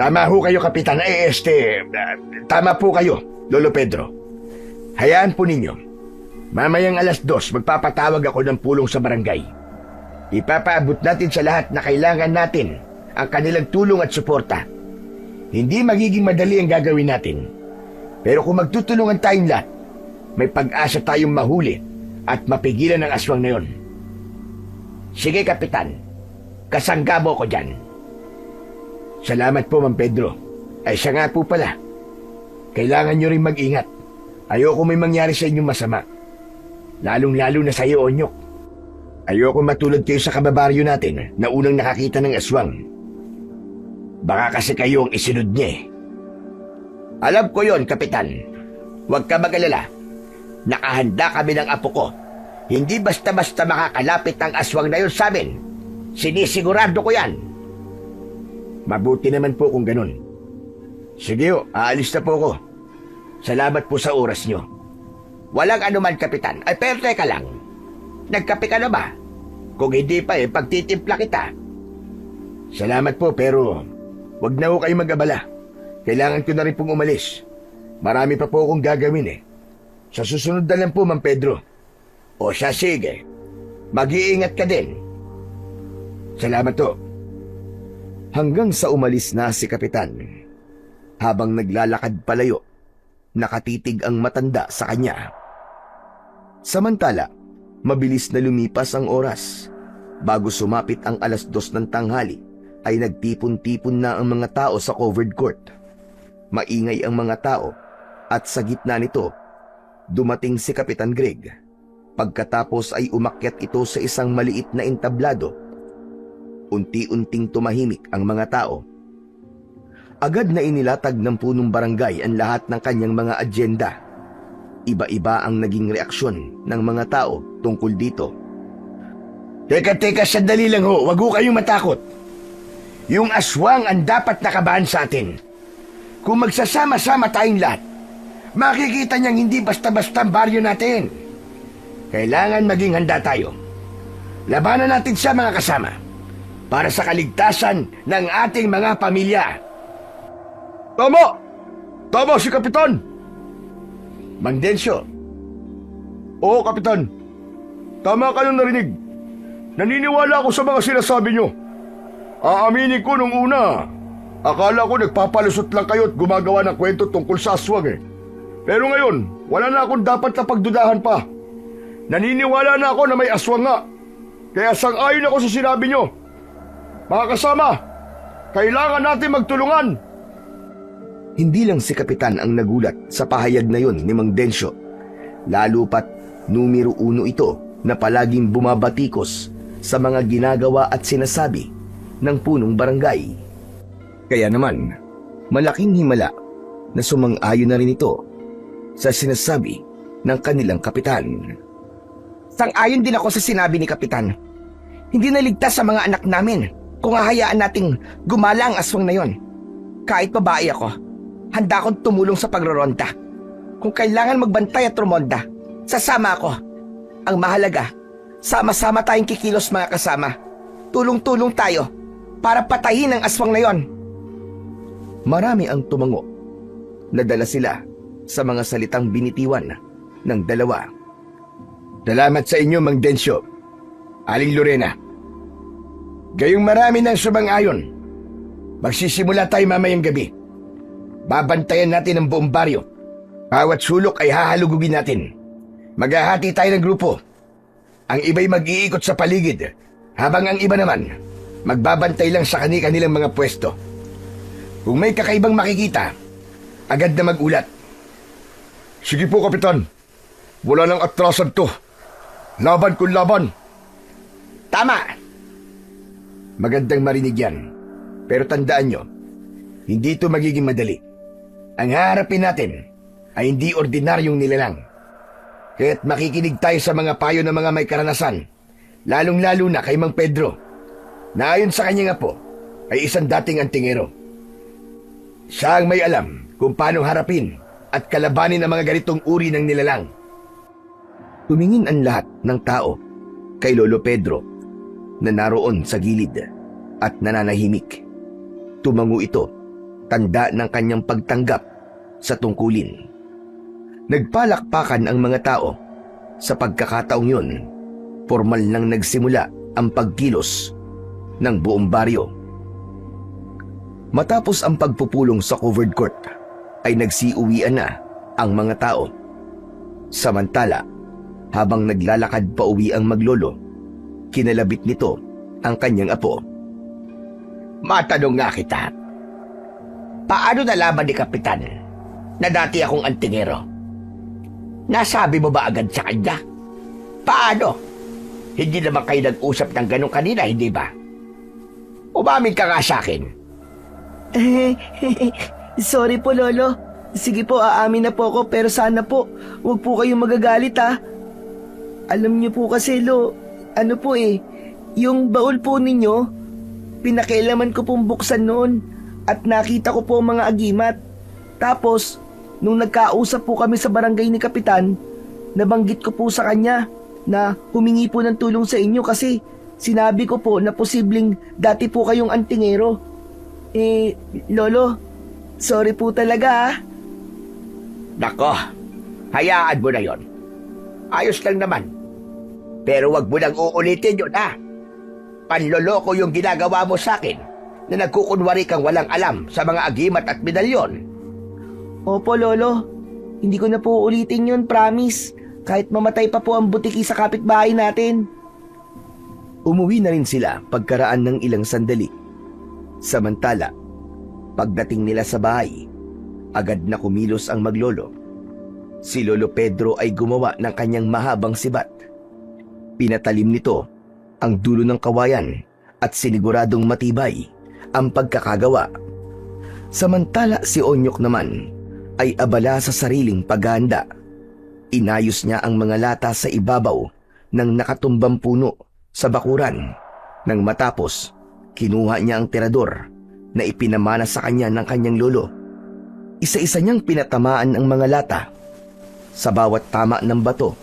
Tama ho kayo, Kapitan. Tama po kayo, Lolo Pedro. Hayaan po ninyo. Mamayang 2:00 magpapatawag ako ng pulong sa barangay. Ipapaabot natin sa lahat na kailangan natin ang kanilang tulong at suporta. Hindi magiging madali ang gagawin natin. Pero kung magtutulungan tayong lahat, may pag-asa tayong mahuli at mapigilan ang aswang na yon. Sige, Kapitan. Kasangga mo ko dyan. Salamat po, Mang Pedro. Ay siya nga po pala. Kailangan nyo rin mag-ingat. Ayoko may mangyari sa inyong masama. Lalong-lalo na sa iyo, Onyok. Ayoko matulad kayo sa kababaryo natin na unang nakakita ng aswang. Baka kasi kayo ang isunod niya eh. Alam ko yon, Kapitan. Huwag ka mag-alala. Nakahanda kami ng apo ko. Hindi basta-basta makakalapit ang aswang na yon sa amin. Sinisigurado ko yan. Mabuti naman po kung ganun. Sige o, aalis na po ako. Salamat po sa oras nyo. Walang anuman, Kapitan. Ay, pero teka lang. Nagkape ka na ba? Kung hindi pa pagtitimpla kita. Salamat po, pero wag na ho kayo mag-abala. Kailangan ko na rin pong umalis. Marami pa po akong gagawin . Sa susunod na lang po, Mang Pedro. O siya, sige. Mag-iingat ka din. Salamat to. Hanggang sa umalis na si Kapitan. Habang naglalakad palayo, nakatitig ang matanda sa kanya. Samantala, mabilis na lumipas ang oras. Bago sumapit ang 2:00 ng tanghali, ay nagtipon-tipon na ang mga tao sa covered court. Maingay ang mga tao at sa gitna nito, dumating si Kapitan Greg. Pagkatapos ay umakyat ito sa isang maliit na entablado. Unti-unting tumahimik ang mga tao. Agad na inilatag ng punong barangay ang lahat ng kanyang mga agenda. Iba-iba ang naging reaksyon ng mga tao tungkol dito. Teka, sandali lang ho. Wag ho kayong matakot. Yung aswang ang dapat nakabahan sa atin. Kung magsasama-sama tayong lahat, makikita niyang hindi basta-basta ang baryo natin. Kailangan maging handa tayo. Labanan natin siya, mga kasama, para sa kaligtasan ng ating mga pamilya. Tama! Tama si Kapitan! Mang Densyo. Oo, Kapitan. Tama kayong narinig. Naniniwala ako sa mga sinasabi nyo. Aaminin ko nung una, Akala ko nagpapalusot lang kayo at gumagawa ng kwento tungkol sa aswang eh. Pero ngayon, wala na akong dapat na pagdudahan pa. Naniniwala na ako na may aswang nga. Kaya sang-ayon ako sa sinabi nyo. Mga kasama, kailangan natin magtulungan. Hindi lang si Kapitan ang nagulat sa pahayag na yon ni Mang Densyo. Lalo pat numero 1 ito na palaging bumabatikos sa mga ginagawa at sinasabi ng punong barangay. Kaya naman, malaking himala na sumang-ayon na rin ito sa sinasabi ng kanilang kapitan. Sang-ayon din ako sa sinabi ni Kapitan. Hindi naligtas sa mga anak namin kung hahayaan nating gumala ang aswang na yon. Kahit babae ako, handa akong tumulong sa pagroronda. Kung kailangan magbantay at rumonda, sasama ako. Ang mahalaga, sama-sama tayong kikilos mga kasama. Tulong-tulong tayo para patayin ang aswang na yon. Marami ang tumango. Nadala sila sa mga salitang binitiwan ng dalawa. Salamat sa inyo, Mang Densyo. Aling Lorena. Gayong marami ng sumang-ayon. Magsisimula tayo mamayang gabi. Babantayan natin ang buong baryo. Bawat sulok ay hahalugugin natin. Maghahati tayo ng grupo. Ang iba'y mag-iikot sa paligid, habang ang iba naman, magbabantay lang sa kanilang mga pwesto. Kung may kakaibang makikita, agad na mag-ulat. Sige po, Kapitan. Wala nang atrasan to. Laban kung laban. Tama! Magandang marinig yan. Pero tandaan nyo, hindi ito magiging madali. Ang haharapin natin ay hindi ordinaryong nilalang. Kaya't makikinig tayo sa mga payo ng mga may karanasan, lalong-lalo na kay Mang Pedro, na ayon sa kanyang apo ay isang dating antingero. Siya ang may alam kung paano harapin at kalabanin ang mga ganitong uri ng nilalang. Tumingin ang lahat ng tao kay Lolo Pedro na naroon sa gilid at nananahimik. Tumango ito, tanda ng kanyang pagtanggap sa tungkulin. Nagpalakpakan ang mga tao. Sa pagkakataong yun, formal nang nagsimula ang pagkilos ng buong baryo. Matapos ang pagpupulong sa covered court, ay nagsiuwian na ang mga tao. Samantala, habang naglalakad pa uwi ang maglolo, kinalabit nito ang kanyang apo. Matanong nga kita, paano nalaman ni Kapitan na dati akong antingero? Nasabi mo ba agad sa kanya? Paano? Hindi naman kayo nag-usap ng ganun kanina, hindi ba? Umamin ka nga sa akin. Sorry po, Lolo. Sige po, aamin na po ako, pero sana po, huwag po kayong magagalit ha. Alam niyo po kasi, ano po yung baul po ninyo, pinakailaman ko pong buksan noon at nakita ko po mga agimat. Tapos, nung nagkausap po kami sa barangay ni Kapitan, nabanggit ko po sa kanya na humingi po ng tulong sa inyo kasi sinabi ko po na posibleng dati po kayong antingero. Lolo, sorry po talaga ha. Nako, hayaan mo na yon. Ayos lang naman. Pero wag mo nang uulitin yun ha. Panloloko yung ginagawa mo sa akin na nagkukunwari kang walang alam sa mga agimat at medalyon. Opo, Lolo. Hindi ko na po ulitin yun, promise. Kahit mamatay pa po ang butiki sa kapitbahay natin. Umuwi na rin sila pagkaraan ng ilang sandali. Samantala, pagdating nila sa bahay, agad na kumilos ang maglolo. Si Lolo Pedro ay gumawa ng kanyang mahabang sibat. Pinatalim nito ang dulo ng kawayan at siniguradong matibay ang pagkakagawa. Samantala si Onyok naman ay abala sa sariling paghahanda. Inayos niya ang mga lata sa ibabaw ng nakatumbang puno sa bakuran. Nang matapos, kinuha niya ang tirador na ipinamana sa kanya ng kanyang lolo. Isa-isa niyang pinatamaan ang mga lata. Sa bawat tama ng bato,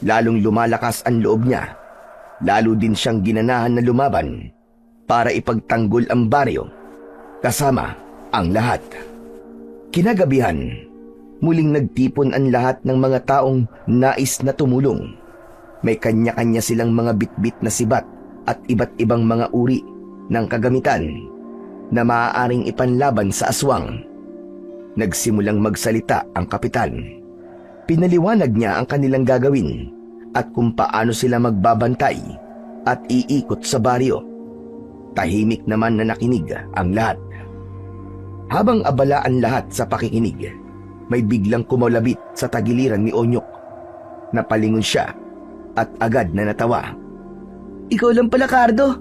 lalong lumalakas ang loob niya. Lalo din siyang ginanahan na lumaban para ipagtanggol ang baryo kasama ang lahat. Kinagabihan, muling nagtipon ang lahat ng mga taong nais na tumulong. May kanya-kanya silang mga bitbit na sibat at iba't ibang mga uri ng kagamitan. na maaaring ipanlaban sa aswang. Nagsimulang magsalita ang kapitan. Pinaliwanag niya ang kanilang gagawin at kung paano sila magbabantay at iikot sa baryo. Tahimik naman na nakinig ang lahat. Habang abala ang lahat sa pakikinig, may biglang kumalabit sa tagiliran ni Onyok. Napalingon siya at agad na natawa. Ikaw lang pala, Cardo.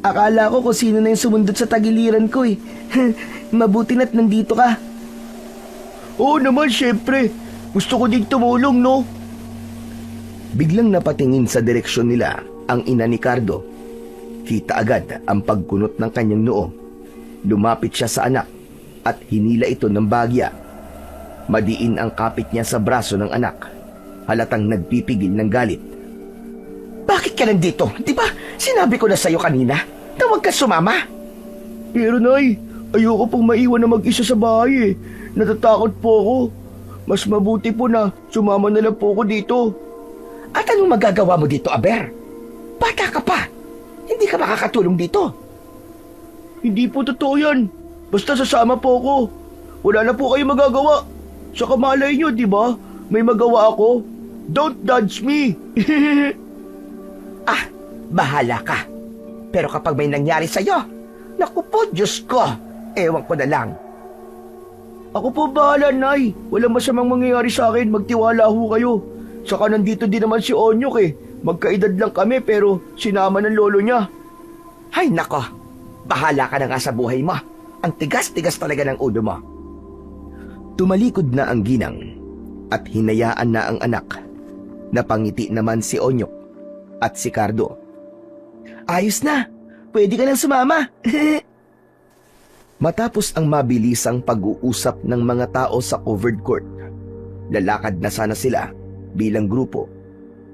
Akala ko kung sino na yung sumundot sa tagiliran ko eh. Mabuti na't nandito ka. Oo naman, syempre. Gusto ko din tumulong, no? Biglang napatingin sa direksyon nila ang ina ni Cardo. Kita agad ang pagkunot ng kanyang noo. Lumapit siya sa anak at hinila ito ng bagya. Madiin ang kapit niya sa braso ng anak. Halatang nagpipigil ng galit. Bakit ka nandito? Di ba sinabi ko na sa'yo kanina na huwag ka sumama? Pero Nay, ayoko pong maiwan na mag-isa sa bahay eh. Natatakot po ako. Mas mabuti po na sumama na lang po ako dito. At anong magagawa mo dito, Aber? Bata ka pa. Hindi ka makakatulong dito. Hindi po totoo yan. Basta sasama po ako. Wala na po kayo magagawa. Sa kamalay nyo, di ba? May magawa ako. Don't judge me. Ah, bahala ka. Pero kapag may nangyari sa'yo, naku po, Diyos ko, ewan ko na lang. Ako po bahala, Nay. Walang masamang mangyayari sa akin. Magtiwala ho kayo. Saka nandito din naman si Onyok eh. Magkaedad lang kami pero sinama ng lolo niya. Ay, nako. Bahala ka na nga sa buhay mo. Ang tigas-tigas talaga ng ulo mo. Tumalikod na ang ginang at hinayaan na ang anak. Napangiti naman si Onyok at si Cardo. Ayos na. Pwede ka nang sumama. Matapos ang mabilisang pag-uusap ng mga tao sa covered court, lalakad na sana sila bilang grupo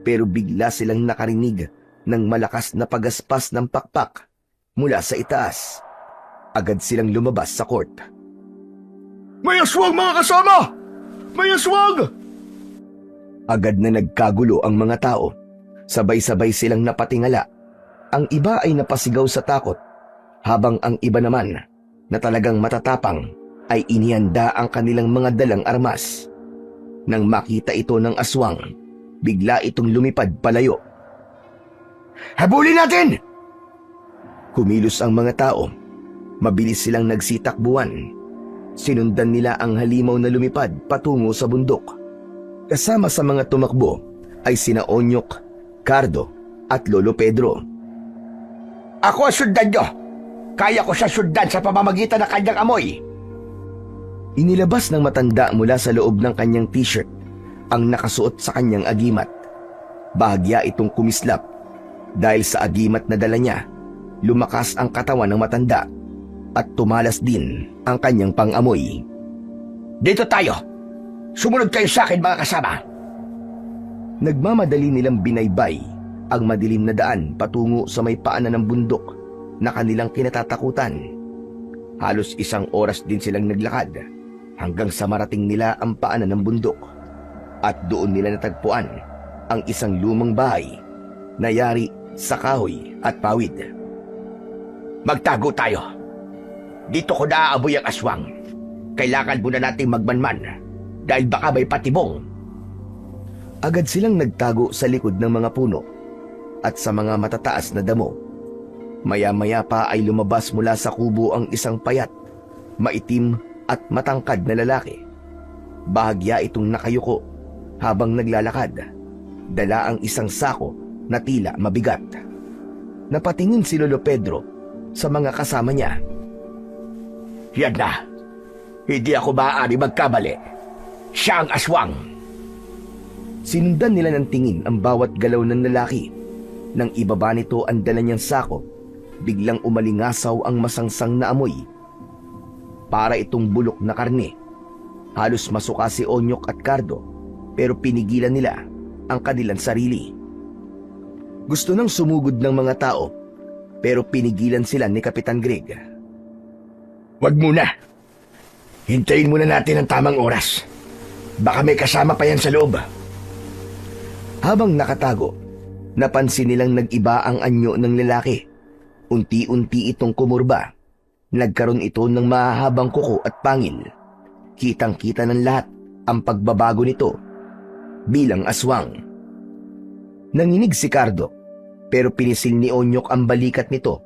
pero bigla silang nakarinig ng malakas na pagaspas ng pakpak mula sa itaas. Agad silang lumabas sa court. May aswang mga kasama! May aswang! Agad na nagkagulo ang mga tao. Sabay-sabay silang napatingala. Ang iba ay napasigaw sa takot, habang ang iba naman na talagang matatapang ay inihanda ang kanilang mga dalang armas. Nang makita ito ng aswang, bigla itong lumipad palayo. Habulin natin! Kumilos ang mga tao. Mabilis silang nagsitakbuhan. Sinundan nila ang halimaw na lumipad patungo sa bundok. Kasama sa mga tumakbo ay sina Onyok, Cardo at Lolo Pedro. Ako ang sundan nyo. Kaya ko siya sundan sa pamamagitan ng kanyang amoy. Inilabas ng matanda mula sa loob ng kanyang t-shirt ang nakasuot sa kanyang agimat. Bahagya itong kumislap. Dahil sa agimat na dala niya, lumakas ang katawan ng matanda at tumalas din ang kanyang pang-amoy. Dito tayo. Sumunod kayo sa akin, mga kasama. Nagmamadali nilang binaybay ang madilim na daan patungo sa may paanan ng bundok na kanilang kinatatakutan. Halos 1 oras din silang naglakad hanggang sa marating nila ang paanan ng bundok at doon nila natagpuan ang isang lumang bahay na yari sa kahoy at pawid. Magtago tayo. Dito ko naaaboy ang aswang. Kailangan muna nating magmanman dahil baka may patibong. Agad silang nagtago sa likod ng mga puno at sa mga matataas na damo. Maya-maya pa ay lumabas mula sa kubo ang isang payat, maitim at matangkad na lalaki. Bahagya itong nakayuko habang naglalakad. Dala ang isang sako na tila mabigat. Napatingin si Lolo Pedro sa mga kasama niya. Yan na. Hindi ako maaari magkamali. Siya ang aswang. Sinundan nila ng tingin ang bawat galaw ng lalaki. Nang ibaba nito ang dala niyang sako, biglang umalingasaw ang masangsang na amoy. Para itong bulok na karne. Halos masuka si Onyok at Cardo, pero pinigilan nila ang kanilang sarili. Gusto nang sumugod ng mga tao, pero pinigilan sila ni Kapitan Greg. Wag muna. Hintayin muna natin ang tamang oras. Baka may kasama pa yan sa loob. Habang nakatago, napansin nilang nag-iba ang anyo ng lalaki. Unti-unti itong kumurba. Nagkaroon ito ng mahahabang kuko at pangil. Kitang-kita ng lahat ang pagbabago nito bilang aswang. Nanginig si Cardo, pero pinisil ni Onyok ang balikat nito.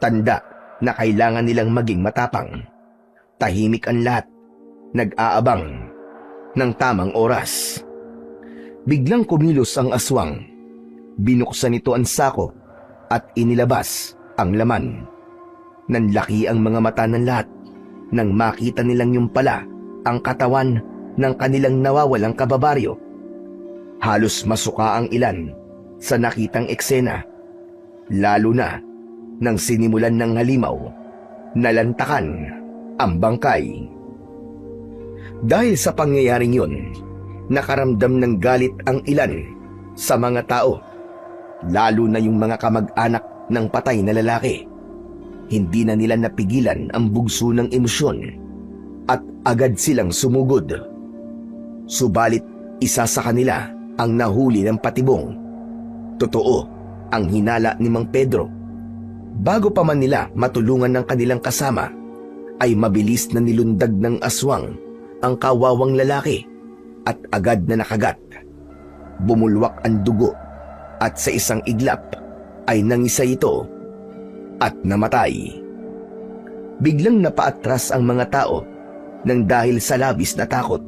Tanda na kailangan nilang maging matapang. Tahimik ang lahat, nag-aabang ng tamang oras. Biglang kumilos ang aswang. Binuksan nito ang sako at inilabas ang laman. Nanlaki ang mga mata ng lahat nang makita nilang yung pala ang katawan ng kanilang nawawalang kababaryo. Halos masuka ang ilan sa nakitang eksena, lalo na nang sinimulan ng halimaw na lantakan ang bangkay. Dahil sa pangyayaring yun, nakaramdam ng galit ang ilan sa mga tao, lalo na yung mga kamag-anak ng patay na lalaki. Hindi na nila napigilan ang bugso ng emosyon at agad silang sumugod. Subalit isa sa kanila ang nahuli ng patibong. Totoo ang hinala ni Mang Pedro. Bago pa man nila matulungan ng kanilang kasama, ay mabilis na nilundag ng aswang ang kawawang lalaki at agad na nakagat. Bumulwak ang dugo at sa isang iglap ay nangisa ito at namatay. Biglang napaatras ang mga tao nang dahil sa labis na takot.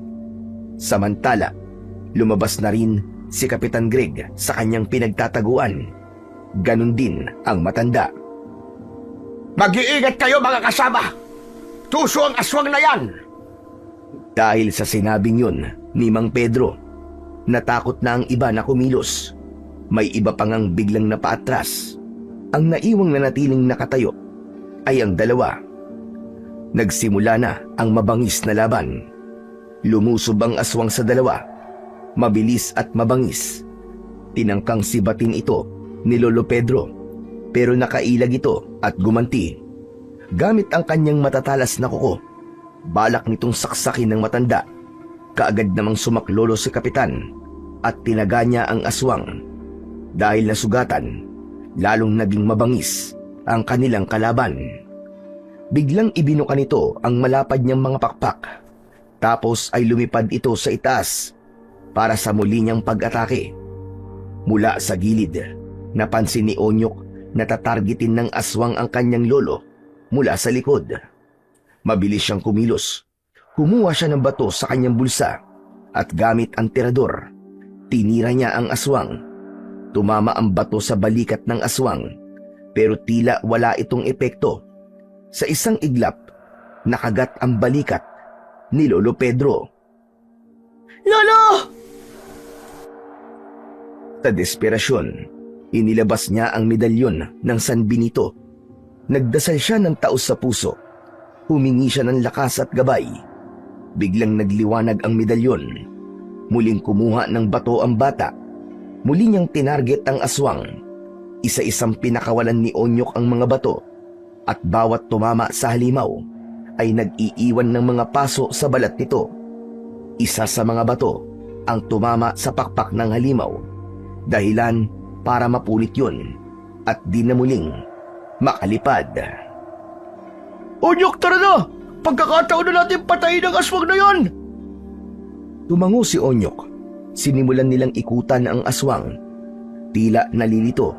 Samantala, lumabas na rin si Kapitan Greg sa kanyang pinagtataguan. Ganon din ang matanda. Mag-iingat kayo mga kasama! Tuso ang aswang na yan! Dahil sa sinabing yun ni Mang Pedro, natakot na ang iba na kumilos. May iba pang ang biglang napaatras. Ang naiwang nanatiling nakatayo ay ang dalawa. Nagsimula na ang mabangis na laban. Lumusob ang aswang sa dalawa. Mabilis at mabangis. Tinangkang sibatin ito ni Lolo Pedro, pero nakailag ito at gumanti. Gamit ang kanyang matatalas na kuko, balak nitong saksakin ng matanda. Kaagad namang sumaklolo si Kapitan at tinaga niya ang aswang. Dahil nasugatan, lalong naging mabangis ang kanilang kalaban. Biglang ibinuka nito ang malapad niyang mga pakpak. Tapos ay lumipad ito sa itaas para sa muli niyang pag-atake. Mula sa gilid, napansin ni Onyok na tatargetin ng aswang ang kanyang lolo mula sa likod. Mabilis siyang kumilos. Kumuha siya ng bato sa kanyang bulsa at gamit ang tirador, tinira niya ang aswang. Tumama ang bato sa balikat ng aswang, pero tila wala itong epekto. Sa isang iglap, nakagat ang balikat ni Lolo Pedro. Lolo! Sa desperasyon, inilabas niya ang medalyon ng San Benito. Nagdasal siya ng taos sa puso. Humingi siya ng lakas at gabay. Biglang nagliwanag ang medalyon. Muling kumuha ng bato ang bata. Muli niyang tinarget ang aswang. Isa-isang pinakawalan ni Onyok ang mga bato at bawat tumama sa halimaw ay nag-iiwan ng mga paso sa balat nito. Isa sa mga bato ang tumama sa pakpak ng halimaw, dahilan para mapulit yun at di na muling makalipad. Onyok, tara na! Pagkakataon na natin patayin ang aswang na yan! Tumango si Onyok. Sinimulan nilang ikutan ang aswang. Tila nalilito.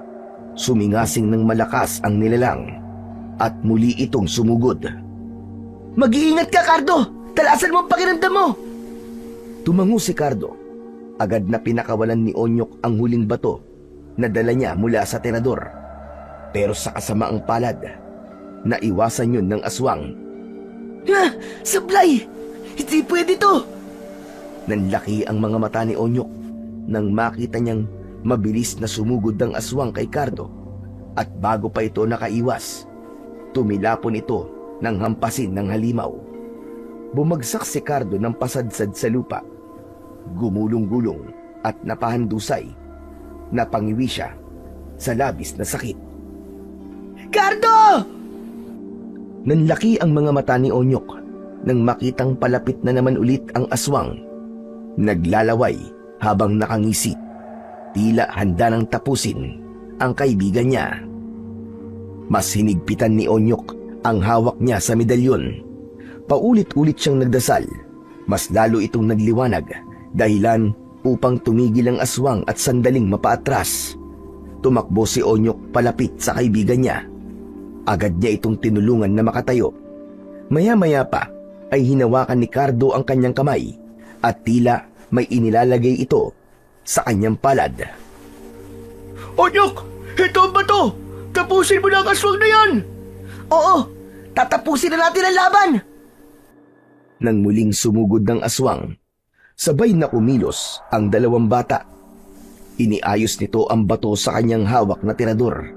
Sumingasing ng malakas ang nilalang at muli itong sumugod. Mag-iingat ka, Cardo! Talasan mo ang pakiramdam mo! Tumango si Cardo. Agad na pinakawalan ni Onyok ang huling bato na dala niya mula sa tenador. Pero sa kasamaang palad, naiwasan yun ng aswang. Ha! Sablay! Hindi pwede to! Nanlaki ang mga mata ni Onyok nang makita niyang mabilis na sumugod ang aswang kay Cardo. At bago pa ito nakaiwas, tumilapon ito ng hampasin ng halimaw. Bumagsak si Cardo ng pasadsad sa lupa. Gumulong-gulong at napahandusay. Napangiwi siya sa labis na sakit. Cardo! Nanlaki ang mga mata ni Onyok nang makitang palapit na naman ulit ang aswang. Naglalaway habang nakangisi. Tila handa nang tapusin ang kaibigan niya. Mas hinigpitan ni Onyok ang hawak niya sa medalyon. Paulit-ulit siyang nagdasal. Mas lalo itong nagliwanag, dahilan upang tumigil ang aswang at sandaling mapaatras. Tumakbo si Onyok palapit sa kaibigan niya. Agad niya itong tinulungan na makatayo. Maya-maya pa ay hinawakan ni Cardo ang kanyang kamay at tila may inilalagay ito sa kanyang palad. Onyok! Ito ang bato! Tapusin mo na ang aswang na yan! Oo, tatapusin na natin ang laban! Nang muling sumugod ng aswang, sabay na kumilos ang dalawang bata. Iniayos nito ang bato sa kanyang hawak na tirador.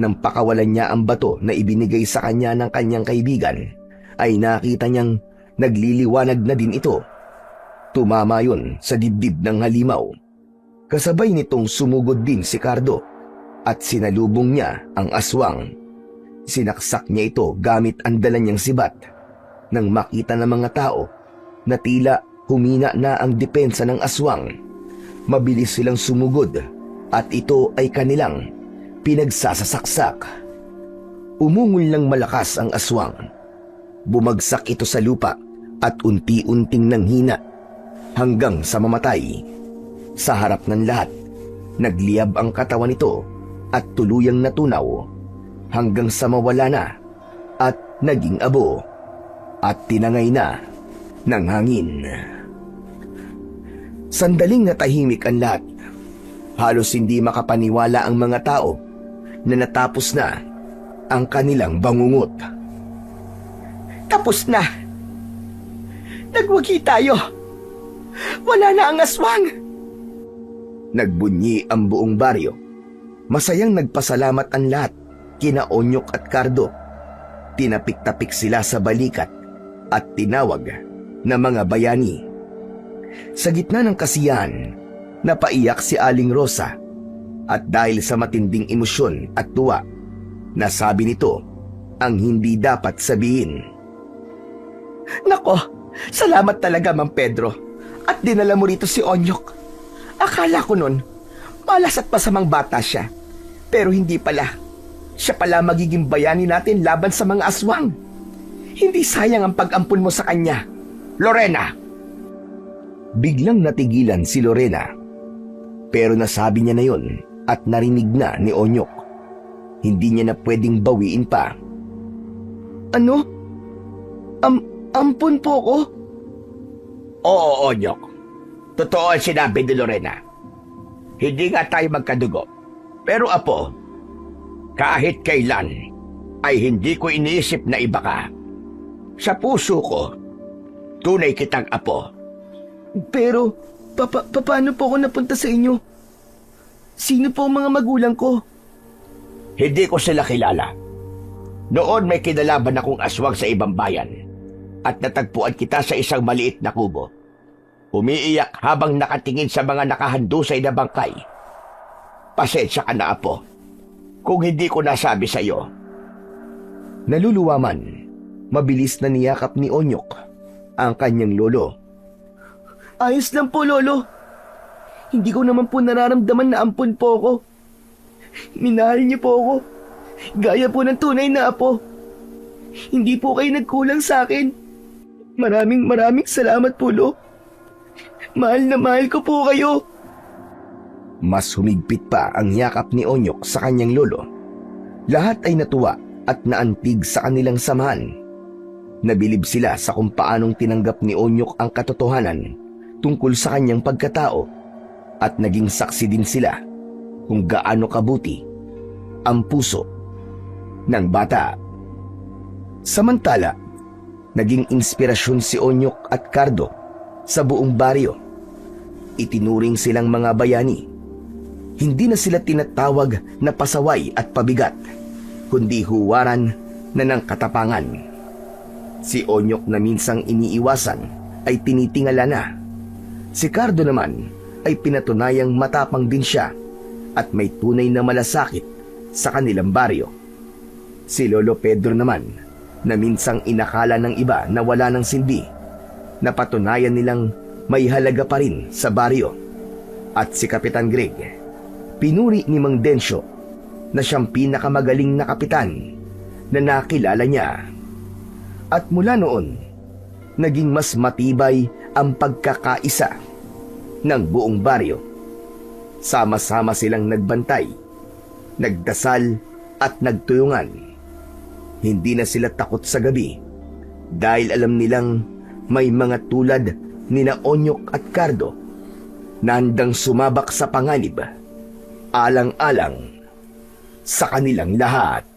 Nang pakawalan niya ang bato na ibinigay sa kanya ng kanyang kaibigan, ay nakita niyang nagliliwanag na din ito. Tumama yun sa dibdib ng halimaw. Kasabay nitong sumugod din si Cardo at sinalubong niya ang aswang. Sinaksak niya ito gamit ang dala niyang sibat. Nang makita ng mga tao na tila humina na ang depensa ng aswang, mabilis silang sumugod at ito ay kanilang pinagsasasaksak. Umungol ng malakas ang aswang. Bumagsak ito sa lupa at unti-unting nanghina hanggang sa mamatay. Sa harap ng lahat, nagliyab ang katawan nito at tuluyang natunaw hanggang sa mawala na at naging abo at tinangay na ng hangin. Sandaling natahimik ang lahat. Halos hindi makapaniwala ang mga tao na natapos na ang kanilang bangungot. Tapos na! Nagwagi tayo! Wala na ang aswang! Nagbunyi ang buong baryo. Masayang nagpasalamat ang lahat kina Onyok at Cardo. Tinapik-tapik sila sa balikat at tinawag na mga bayani. Sa gitna ng kasiyahan, napaiyak si Aling Rosa at dahil sa matinding emosyon at tuwa, nasabi nito ang hindi dapat sabihin. Nako, salamat talaga, Mang Pedro. At dinala mo rito si Onyok. Akala ko nun, malas at masamang bata siya. Pero hindi pala. Siya pala magiging bayani natin laban sa mga aswang. Hindi sayang ang pag-ampun mo sa kanya, Lorena. Biglang natigilan si Lorena. Pero nasabi niya na yon at narinig na ni Onyok. Hindi niya na pwedeng bawiin pa. Ano? Ampun po ko? Oo, Onyok. Totoo ang sinabi ni Lorena. Hindi nga tayo magkadugo. Pero apo, kahit kailan ay hindi ko iniisip na iba ka. Sa puso ko, tunay kitang apo. Pero, paano po ako napunta sa inyo? Sino po ang mga magulang ko? Hindi ko sila kilala. Noon may kinalaban akong aswang sa ibang bayan at natagpuan kita sa isang maliit na kubo. Umiiyak habang nakatingin sa mga nakahandusay na bangkay. Pasensya ka na, apo, kung hindi ko nasabi sa iyo. Naluluwaman, mabilis na niyakap ni Onyok ang kanyang lolo. Ayos lang po, Lolo. Hindi ko naman po nararamdaman na ampun po ako. Minahal niyo po ako. Gaya po ng tunay na apo. Hindi po kayo nagkulang sa akin. Maraming salamat po, Lo. Mahal na mahal ko po kayo. Mas humigpit pa ang yakap ni Onyok sa kanyang lolo. Lahat ay natuwa at naantig sa kanilang samahan. Nabilib sila sa kung paanong tinanggap ni Onyok ang katotohanan tungkol sa kanyang pagkatao at naging saksi din sila kung gaano kabuti ang puso ng bata. Samantala, naging inspirasyon si Onyok at Cardo sa buong baryo. Itinuring silang mga bayani. Hindi na sila tinatawag na pasaway at pabigat, kundi huwaran na ng katapangan. Si Onyok na minsang iniiwasan ay tinitingala na. Si Cardo naman ay pinatunayang matapang din siya at may tunay na malasakit sa kanilang baryo. Si Lolo Pedro naman, na minsang inakala ng iba na wala ng silbi, napatunayan nilang may halaga pa rin sa baryo. At si Kapitan Greg, pinuri ni Mang Densyo na siyang pinakamagaling na kapitan na nakilala niya. At mula noon, naging mas matibay ang pagkakaisa ng buong baryo. Sama-sama silang nagbantay, nagdasal at nagtulungan. Hindi na sila takot sa gabi dahil alam nilang may mga tulad nina Onyok at Cardo na handang sumabak sa panganib, alang-alang sa kanilang lahat.